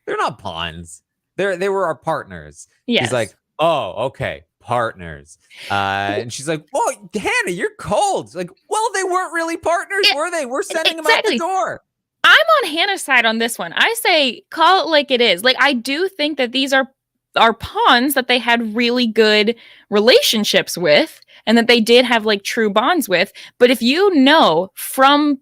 they're not pawns. They were our partners. Yes. She's like, oh, okay, partners. And she's like, whoa, Hannah, you're cold. Like, well, they weren't really partners, were they? We're sending them out the door. I'm on Hannah's side on this one. I say call it like it is. Like, I do think that these are pawns that they had really good relationships with and that they did have like true bonds with. But if you know from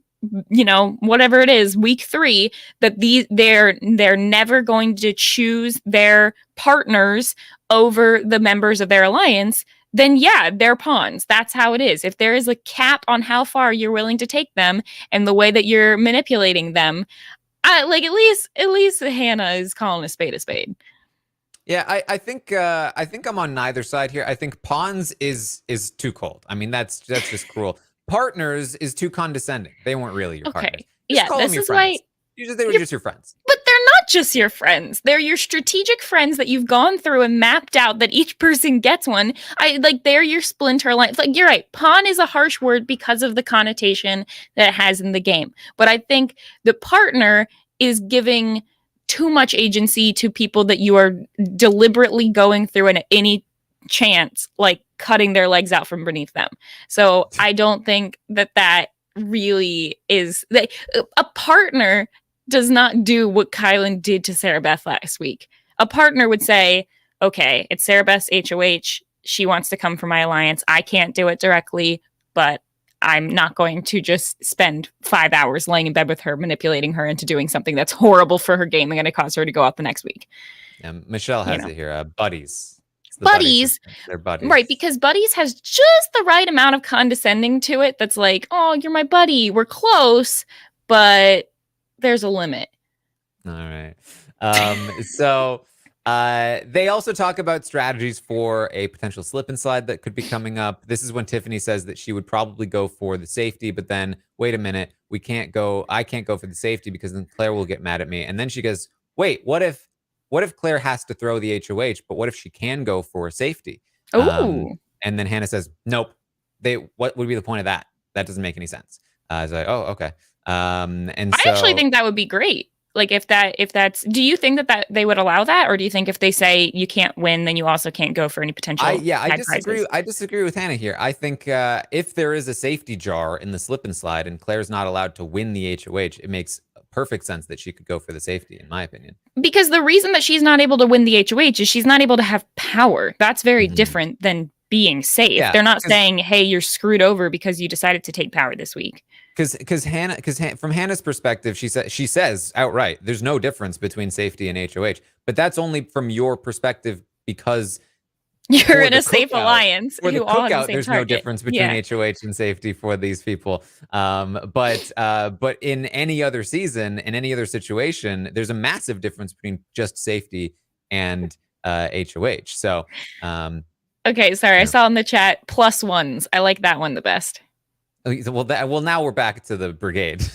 whatever it is, week 3, that they're never going to choose their partners over the members of their alliance, then yeah, they're pawns. That's how it is. If there is a cap on how far you're willing to take them and the way that you're manipulating them, at least Hannah is calling a spade a spade. Yeah, I think I'm on neither side here. I think pawns is too cold. I mean, that's just cruel. Partners is too condescending. They weren't really your partners. Just call them your friends. They were just your friends. But they're not just your friends. They're your strategic friends that you've gone through and mapped out that each person gets one. They're your splinter lines. Like, you're right. Pawn is a harsh word because of the connotation that it has in the game. But I think the partner is giving too much agency to people that you are deliberately going through and at any chance, like, cutting their legs out from beneath them. So I don't think that really is a partner does not do what Kylan did to Sarah Beth last week. A partner would say, okay, it's Sarah Beth's HOH. She wants to come for my alliance. I can't do it directly, but I'm not going to just spend 5 hours laying in bed with her, manipulating her into doing something that's horrible for her game and going to cause her to go out the next week. Yeah, Michelle has it here. Buddies. Buddies. They're buddies. Right, because buddies has just the right amount of condescending to it that's like, oh, you're my buddy. We're close, but there's a limit. All right. So they also talk about strategies for a potential slip and slide that could be coming up. This is when Tiffany says that she would probably go for the safety, but then wait a minute, I can't go for the safety because then Claire will get mad at me. And then she goes, wait, what if Claire has to throw the HOH, but what if she can go for safety? Oh. And then Hannah says, nope. What would be the point of that? That doesn't make any sense. I was like, oh, okay. And I actually think that would be great. Like, if that's, do you think that they would allow that? Or do you think if they say you can't win, then you also can't go for any potential I disagree. prizes? I disagree with Hannah here. I think if there is a safety jar in the slip and slide and Claire's not allowed to win the HOH, it makes perfect sense that she could go for the safety, in my opinion. Because the reason that she's not able to win the HOH is she's not able to have power. That's very different than being safe. Yeah, they're not saying, hey, you're screwed over because you decided to take power this week. Because from Hannah's perspective, she says outright, there's no difference between safety and HOH. But that's only from your perspective because you're in a safe alliance. For the cookout, there's no difference between HOH and safety for these people. But in any other season, in any other situation, there's a massive difference between just safety and HOH. So, okay, sorry, I saw in the chat +1s. I like that one the best. Well, now we're back to the brigade. I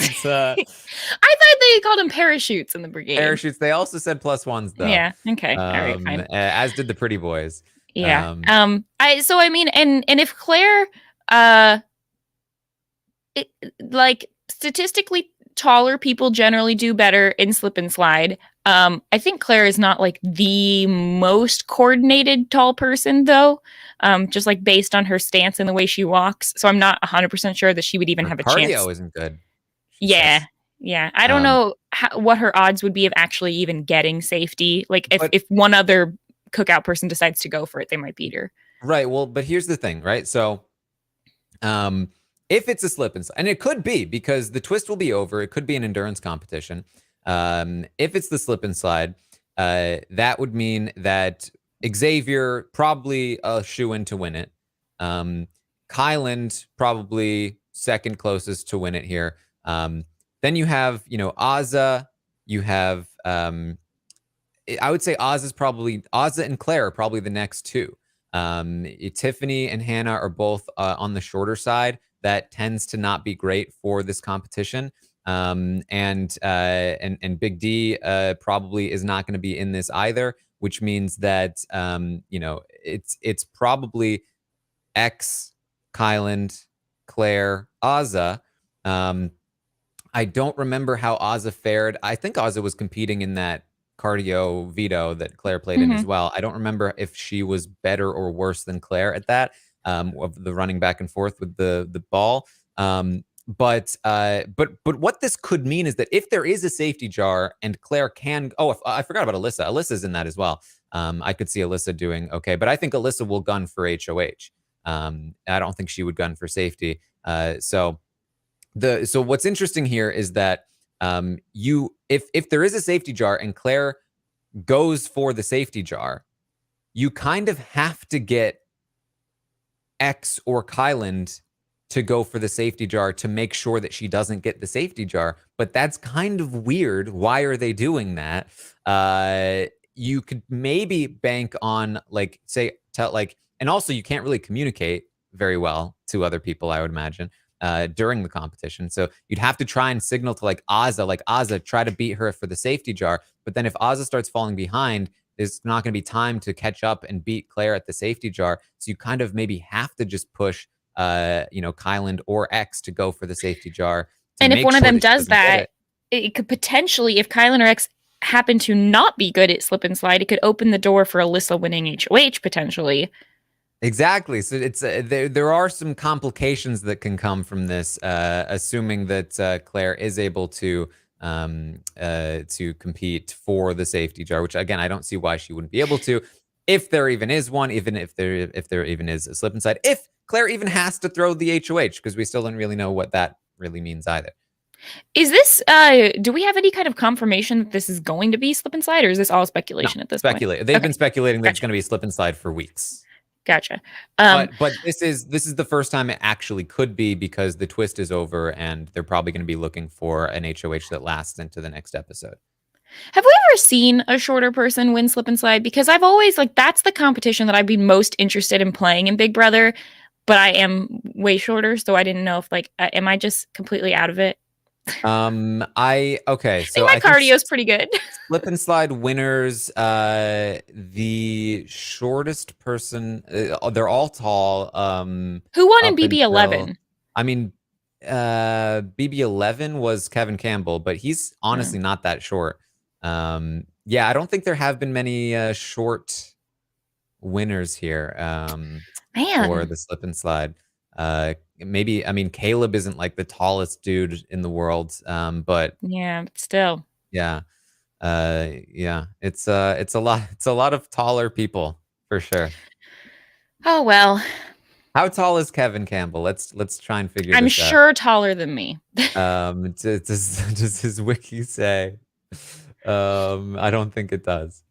thought they called them parachutes in the brigade. Parachutes. They also said +1s though. Yeah. Okay. All right. Fine. As did the pretty boys. Yeah. And if Claire, statistically taller people generally do better in slip and slide. I think Claire is not like the most coordinated tall person though. Just like based on her stance and the way she walks. So I'm not 100% sure that she would even have a chance. Cardio isn't good. Yeah. I don't know what her odds would be of actually even getting safety. Like if one other cookout person decides to go for it, they might beat her. Right. Well, but here's the thing, right? So, if it's a slip and slide, and it could be because the twist will be over. It could be an endurance competition. If it's the slip and slide, that would mean that Xavier probably a shoe-in to win it. Kyland probably second closest to win it here. Then you have, Azza. You have, I would say Azza and Claire are probably the next two. Tiffany and Hannah are both on the shorter side. That tends to not be great for this competition. And Big D probably is not going to be in this either. which means that it's probably X, Kyland, Claire, Ozza. I don't remember how Ozza fared. I think Ozza was competing in that cardio veto that Claire played in as well. I don't remember if she was better or worse than Claire at that, of the running back and forth with the ball. But what this could mean is that if there is a safety jar and Claire can, I forgot about Alyssa. Alyssa's in that as well. I could see Alyssa doing okay, but I think Alyssa will gun for HOH. I don't think she would gun for safety. So what's interesting here is that if there is a safety jar and Claire goes for the safety jar, you kind of have to get X or Kyland to go for the safety jar to make sure that she doesn't get the safety jar. But that's kind of weird. Why are they doing that? You could maybe bank on and also you can't really communicate very well to other people, I would imagine, during the competition. So you'd have to try and signal to Ozza, try to beat her for the safety jar. But then if Ozza starts falling behind, there's not going to be time to catch up and beat Claire at the safety jar. So you kind of maybe have to just push, Kyland or X to go for the safety jar. And if one of them does that, it could potentially, if Kyland or X happen to not be good at slip and slide, it could open the door for Alyssa winning HOH potentially. Exactly. So it's there are some complications that can come from this, assuming that Claire is able to compete for the safety jar, which again I don't see why she wouldn't be able to, if there even is one, even if there even is a slip and slide. If Claire even has to throw the HOH, because we still don't really know what that really means either. Is this, do we have any kind of confirmation that this is going to be slip and slide, or is this all speculation at this point? They've been speculating that it's going to be slip and slide for weeks. Gotcha. But this is the first time it actually could be, because the twist is over and they're probably going to be looking for an HOH that lasts into the next episode. Have we ever seen a shorter person win slip and slide? Because I've always, that's the competition that I'd be most interested in playing in Big Brother, but I am way shorter, so I didn't know if, am I just completely out of it? I think my cardio is pretty good. Slip and slide winners, the shortest person, they're all tall. Who won in BB11? I mean, BB11 was Kevin Campbell, but he's honestly not that short. I don't think there have been many short winners here for the slip and slide. Maybe, I mean, Caleb isn't like the tallest dude in the world, but still, it's a lot of taller people for sure. Oh well. How tall is Kevin Campbell? Let's try and figure this out. I'm sure taller than me. Does his wiki say? I don't think it does.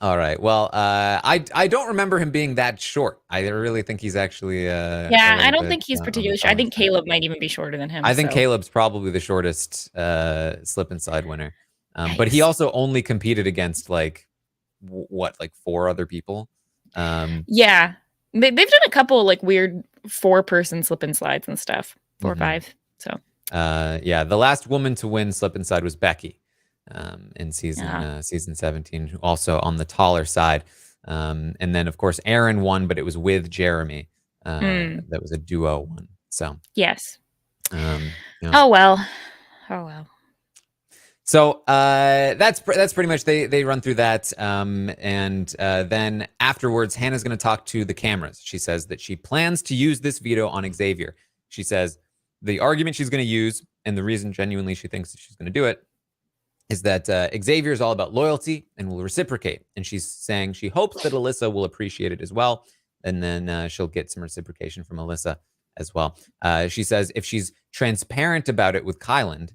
All right. Well, I don't remember him being that short. I really think he's actually. I don't think he's particularly short. I think Caleb might even be shorter than him. I think Caleb's probably the shortest slip and slide winner. But he also only competed against 4 other people. Yeah, they've done a couple weird 4-person slip and slides and stuff. 4 or 5. So. The last woman to win slip and slide was Becky. In season 17, also on the taller side. And then, of course, Aaron won, but it was with Jeremy. That was a duo one. So yes. Oh well. So that's pretty much they run through that. And then afterwards, Hannah's going to talk to the cameras. She says that she plans to use this veto on Xavier. She says the argument she's going to use, and the reason genuinely she thinks that she's going to do it, is that Xavier is all about loyalty and will reciprocate. And she's saying she hopes that Alyssa will appreciate it as well. And then she'll get some reciprocation from Alyssa as well. She says if she's transparent about it with Kyland,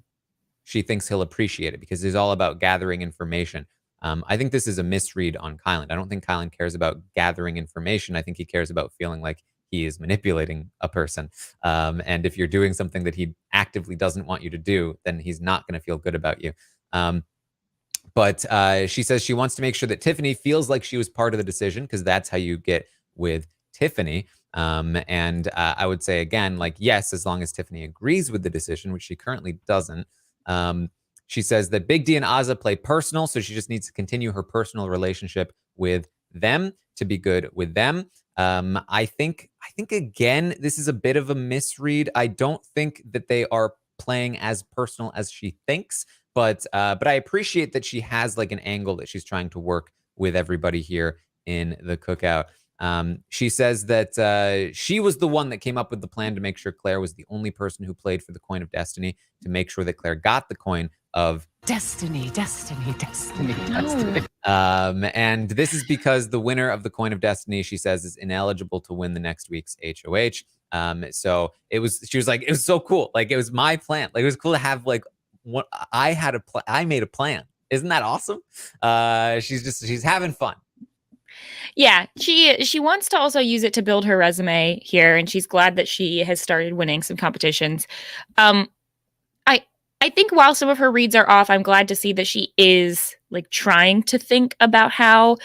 she thinks he'll appreciate it because it's all about gathering information. I think this is a misread on Kyland. I don't think Kyland cares about gathering information. I think he cares about feeling like he is manipulating a person. And if you're doing something that he actively doesn't want you to do, then he's not going to feel good about you. But she says she wants to make sure that Tiffany feels like she was part of the decision, because that's how you get with Tiffany. And I would say again, yes, as long as Tiffany agrees with the decision, which she currently doesn't, She says that Big D and Azah play personal, so she just needs to continue her personal relationship with them to be good with them. I think again, this is a bit of a misread. I don't think that they are playing as personal as she thinks, but I appreciate that she has like an angle that she's trying to work with everybody here in the cookout. She says that she was the one that came up with the plan to make sure Claire was the only person who played for the coin of destiny, to make sure that Claire got the coin of destiny. And this is because the winner of the coin of destiny, she says, is ineligible to win the next week's HOH. So she was like, it was so cool. Like, it was my plan. Like, it was cool to have like what I made a plan. Isn't that awesome? She's having fun. Yeah, she wants to also use it to build her resume here, and she's glad that she has started winning some competitions. I think while some of her reads are off, I'm glad to see that she is like trying to think about how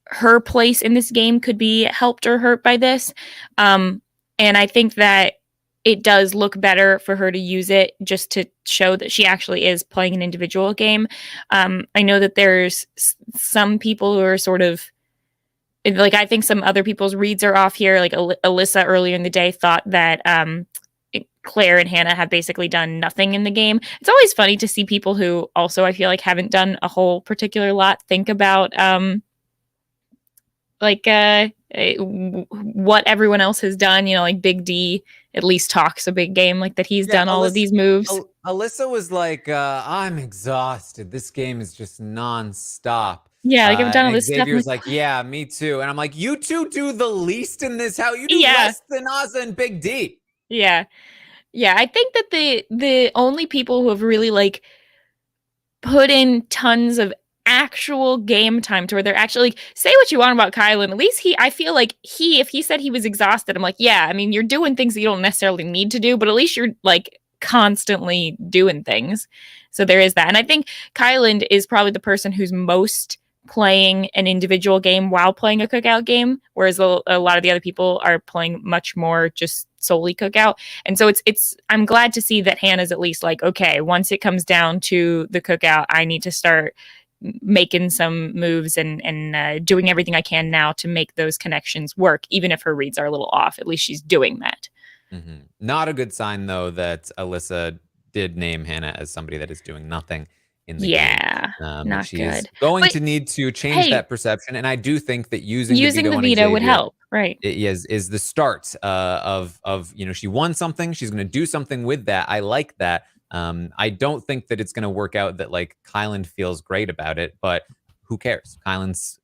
her place in this game could be helped or hurt by this. And I think that it does look better for her to use it just to show that she actually is playing an individual game. I know that there's some people who are sort of like, I think some other people's reads are off here. Like Alyssa earlier in the day thought that Claire and Hannah have basically done nothing in the game. It's always funny to see people who also, I feel like, haven't done a whole particular lot think about what everyone else has done. You know, like Big D at least talks a big game, like that he's done all of these moves. Alyssa was like, I'm exhausted. This game is just nonstop. Yeah, like I've done all this Xavier stuff. was like, yeah, me too. And I'm like, you two do the least in this. How you do less than Azah and Big D. Yeah. Yeah, I think that the only people who have really like put in tons of actual game time to where they're actually like, say what you want about Kylan. At least I feel like if he said he was exhausted, I'm like, yeah, I mean, you're doing things that you don't necessarily need to do, but at least you're like constantly doing things. So there is that. And I think Kylan is probably the person who's most playing an individual game while playing a cookout game, whereas a lot of the other people are playing much more just solely cookout. And so I'm glad to see that Hannah's at least like, okay, once it comes down to the cookout, I need to start making some moves and doing everything I can now to make those connections work, even if her reads are a little off. At least she's doing that. Mm-hmm. Not a good sign, though, that Alyssa did name Hannah as somebody that is doing nothing in the game. Not she good. is going to need to change that perception, and I do think that using the veto would help, right? It is the start of she won something. She's going to do something with that. I like that. I don't think that it's going to work out that like Kylan feels great about it, but who cares? Kylan's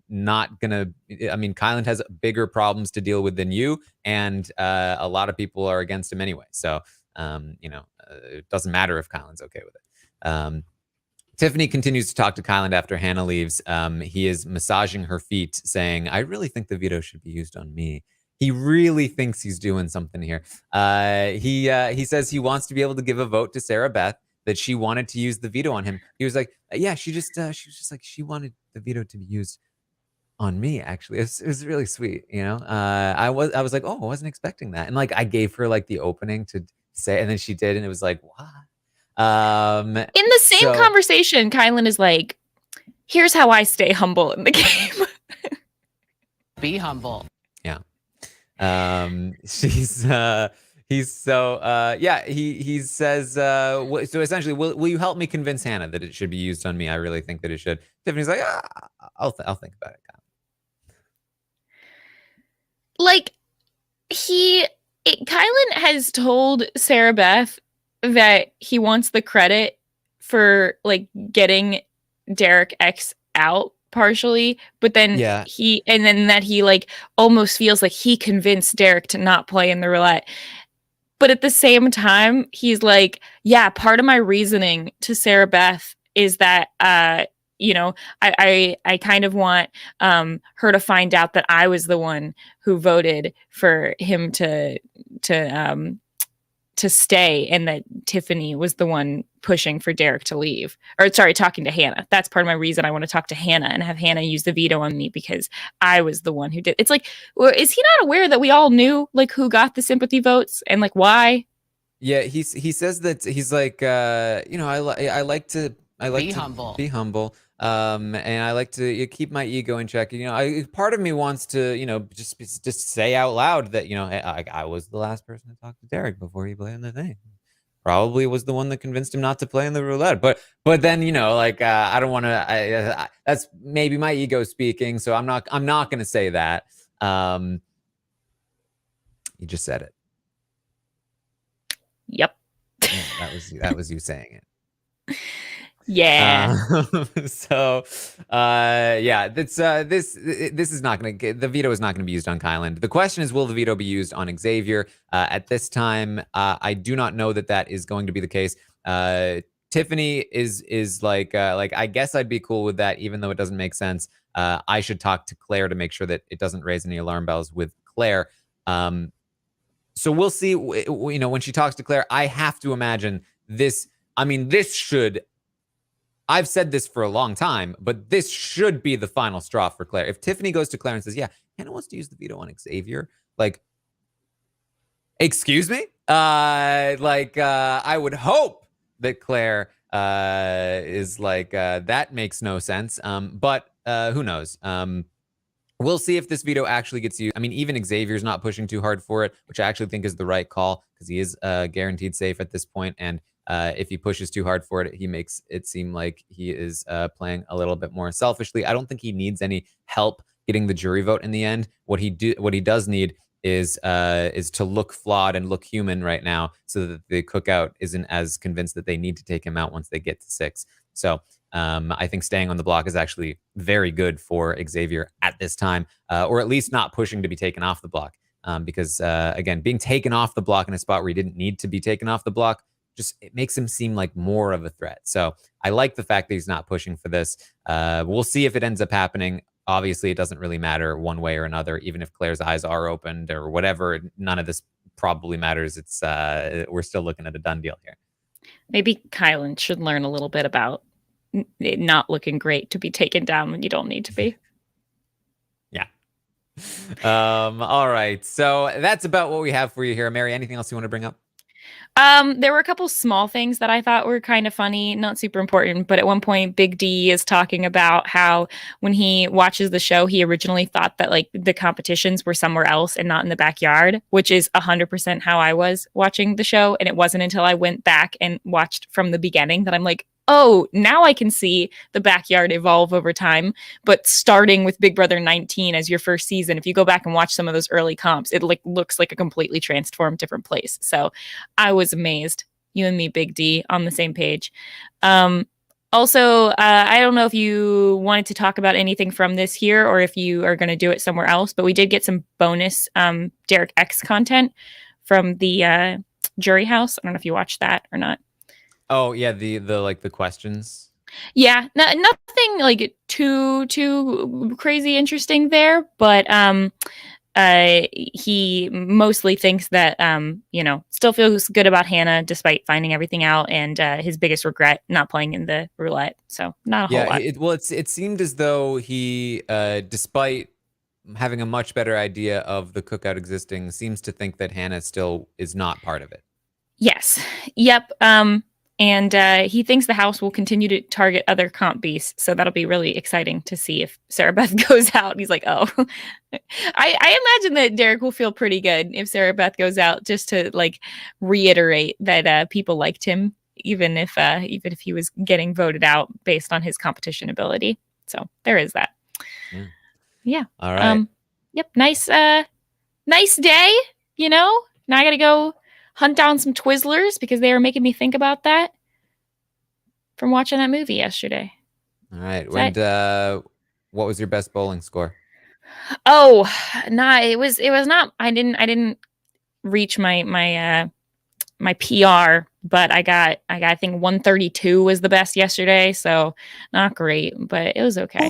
not gonna. I mean, Kylan has bigger problems to deal with than you, and a lot of people are against him anyway. So it doesn't matter if Kylan's okay with it. Tiffany continues to talk to Kylan after Hannah leaves. He is massaging her feet, saying, I really think the veto should be used on me. He really thinks he's doing something here. He says he wants to be able to give a vote to Sarah Beth, that she wanted to use the veto on him. He was like, yeah, she was just like, she wanted the veto to be used on me, actually. It was really sweet, I was like, oh, I wasn't expecting that. And like, I gave her like the opening to say, and then she did, and it was like, what? In the same conversation, Kylan is like, here's how I stay humble in the game. Be humble. Yeah. He says, so essentially, will you help me convince Hannah that it should be used on me? I really think that it should. Tiffany's like, I'll think about it. Like, Kylan has told Sarah Beth that he wants the credit for like getting Derek X out partially, but then he like almost feels like he convinced Derek to not play in the roulette. But at the same time, he's like, yeah, part of my reasoning to Sarah Beth is that I kind of want her to find out that I was the one who voted for him to stay, and that Tiffany was the one pushing for Derek to leave. Or sorry, talking to Hannah. That's part of my reason I want to talk to Hannah and have Hannah use the veto on me, because I was the one who did. It's like, is he not aware that we all knew like who got the sympathy votes and like why? Yeah, he says that he's like, I like Be to humble. be humble, and I like to keep my ego in check. Part of me wants to, just say out loud that, hey, I was the last person to talk to Derek before he played in the thing. Probably was the one that convinced him not to play in the roulette. But then, I don't want to. That's maybe my ego speaking. So I'm not going to say that. You just said it. Yep. Yeah, that was you saying it. Yeah. Yeah, this is not going to the veto is not going to be used on Kylan. The question is, will the veto be used on Xavier? At this time, I do not know that is going to be the case. Tiffany is like I guess I'd be cool with that, even though it doesn't make sense. I should talk to Claire to make sure that it doesn't raise any alarm bells with Claire. So we'll see. When she talks to Claire, I have to imagine this. I mean, this should. I've said this for a long time, but this should be the final straw for Claire. If Tiffany goes to Claire and says, "Yeah, Hannah wants to use the veto on Xavier," like, excuse me, I would hope that Claire is like, that makes no sense. But who knows? We'll see if this veto actually gets used. I mean, even Xavier's not pushing too hard for it, which I actually think is the right call because he is guaranteed safe at this point. And if he pushes too hard for it, he makes it seem like he is playing a little bit more selfishly. I don't think he needs any help getting the jury vote in the end. What he does need is to look flawed and look human right now, so that the cookout isn't as convinced that they need to take him out once they get to 6. So I think staying on the block is actually very good for Xavier at this time, or at least not pushing to be taken off the block. Because again, being taken off the block in a spot where he didn't need to be taken off the block, it makes him seem like more of a threat. So I like the fact that he's not pushing for this. We'll see if it ends up happening. Obviously, it doesn't really matter one way or another. Even if Claire's eyes are opened or whatever, none of this probably matters. It's we're still looking at a done deal here. Maybe Kylan should learn a little bit about it not looking great to be taken down when you don't need to be. Yeah. All right. So that's about what we have for you here. Mary, anything else you want to bring up? There were a couple small things that I thought were kind of funny, not super important, but at one point Big D is talking about how when he watches the show, he originally thought that like the competitions were somewhere else and not in the backyard, which is 100% how I was watching the show. And it wasn't until I went back and watched from the beginning that I'm like, oh, now I can see the backyard evolve over time. But starting with Big Brother 19 as your first season, if you go back and watch some of those early comps, it like looks like a completely transformed different place. So I was amazed. You and me, Big D, on the same page. Also, I don't know if you wanted to talk about anything from this here or if you are going to do it somewhere else, but we did get some bonus Derek X content from the jury house. I don't know if you watched that or not. Oh yeah, the like the questions. Yeah, nothing like too crazy interesting there, but he mostly thinks that still feels good about Hannah despite finding everything out, and his biggest regret not playing in the roulette. So not a whole lot. It seemed as though he, despite having a much better idea of the cookout existing, seems to think that Hannah still is not part of it. Yes. Yep. And he thinks the house will continue to target other comp beasts. So that'll be really exciting to see if Sarah Beth goes out. He's like, oh, I imagine that Derek will feel pretty good if Sarah Beth goes out, just to like reiterate that people liked him, even if he was getting voted out based on his competition ability. So there is that. Yeah. All right. Yep. Nice day. Now I got to go hunt down some Twizzlers because they were making me think about that from watching that movie yesterday. All right. And what was your best bowling score? Oh, nah, it was not. I didn't reach my PR, but I got I think 132 was the best yesterday, so not great, but it was okay.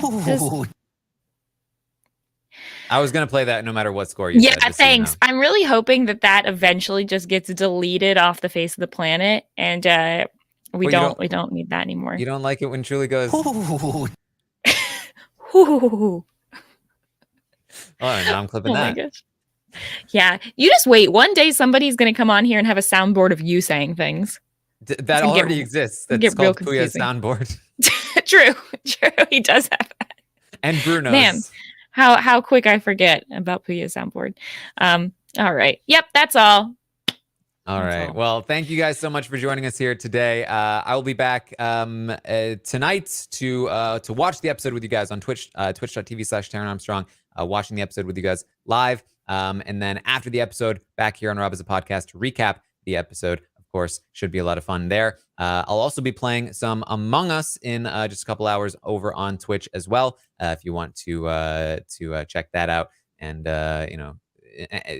I was going to play that no matter what score you said. Yeah, thanks. So I'm really hoping that eventually just gets deleted off the face of the planet, and we don't need that anymore. You don't like it when Truly goes. Ooh. Oh, now I'm clipping that. My gosh. Yeah, you just wait. One day somebody's going to come on here and have a soundboard of you saying things. That gonna already get- exists. get That's real called Puya's confusing. soundboard. True. He does have that. And Bruno's. Man. How quick I forget about Puya's soundboard. All right. Yep, that's all. All That's right. all. Well, thank you guys so much for joining us here today. I will be back tonight to watch the episode with you guys on Twitch, twitch.tv/Taran Armstrong, watching the episode with you guys live. And then after the episode, back here on Rob as a Podcast to recap the episode. Of course, should be a lot of fun there. I'll also be playing some Among Us in just a couple hours over on Twitch as well. If you want to check that out and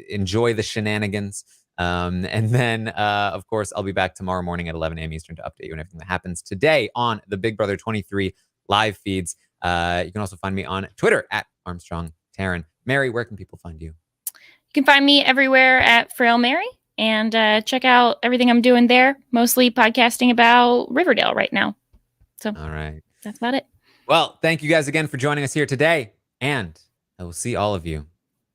enjoy the shenanigans. And then, of course, I'll be back tomorrow morning at 11 a.m. Eastern to update you on everything that happens today on the Big Brother 23 live feeds. You can also find me on Twitter at Armstrong Taran. Mary, where can people find you? You can find me everywhere at Frail Mary and check out everything I'm doing there. Mostly podcasting about Riverdale right now. So All right. that's about it. Well, thank you guys again for joining us here today. And I will see all of you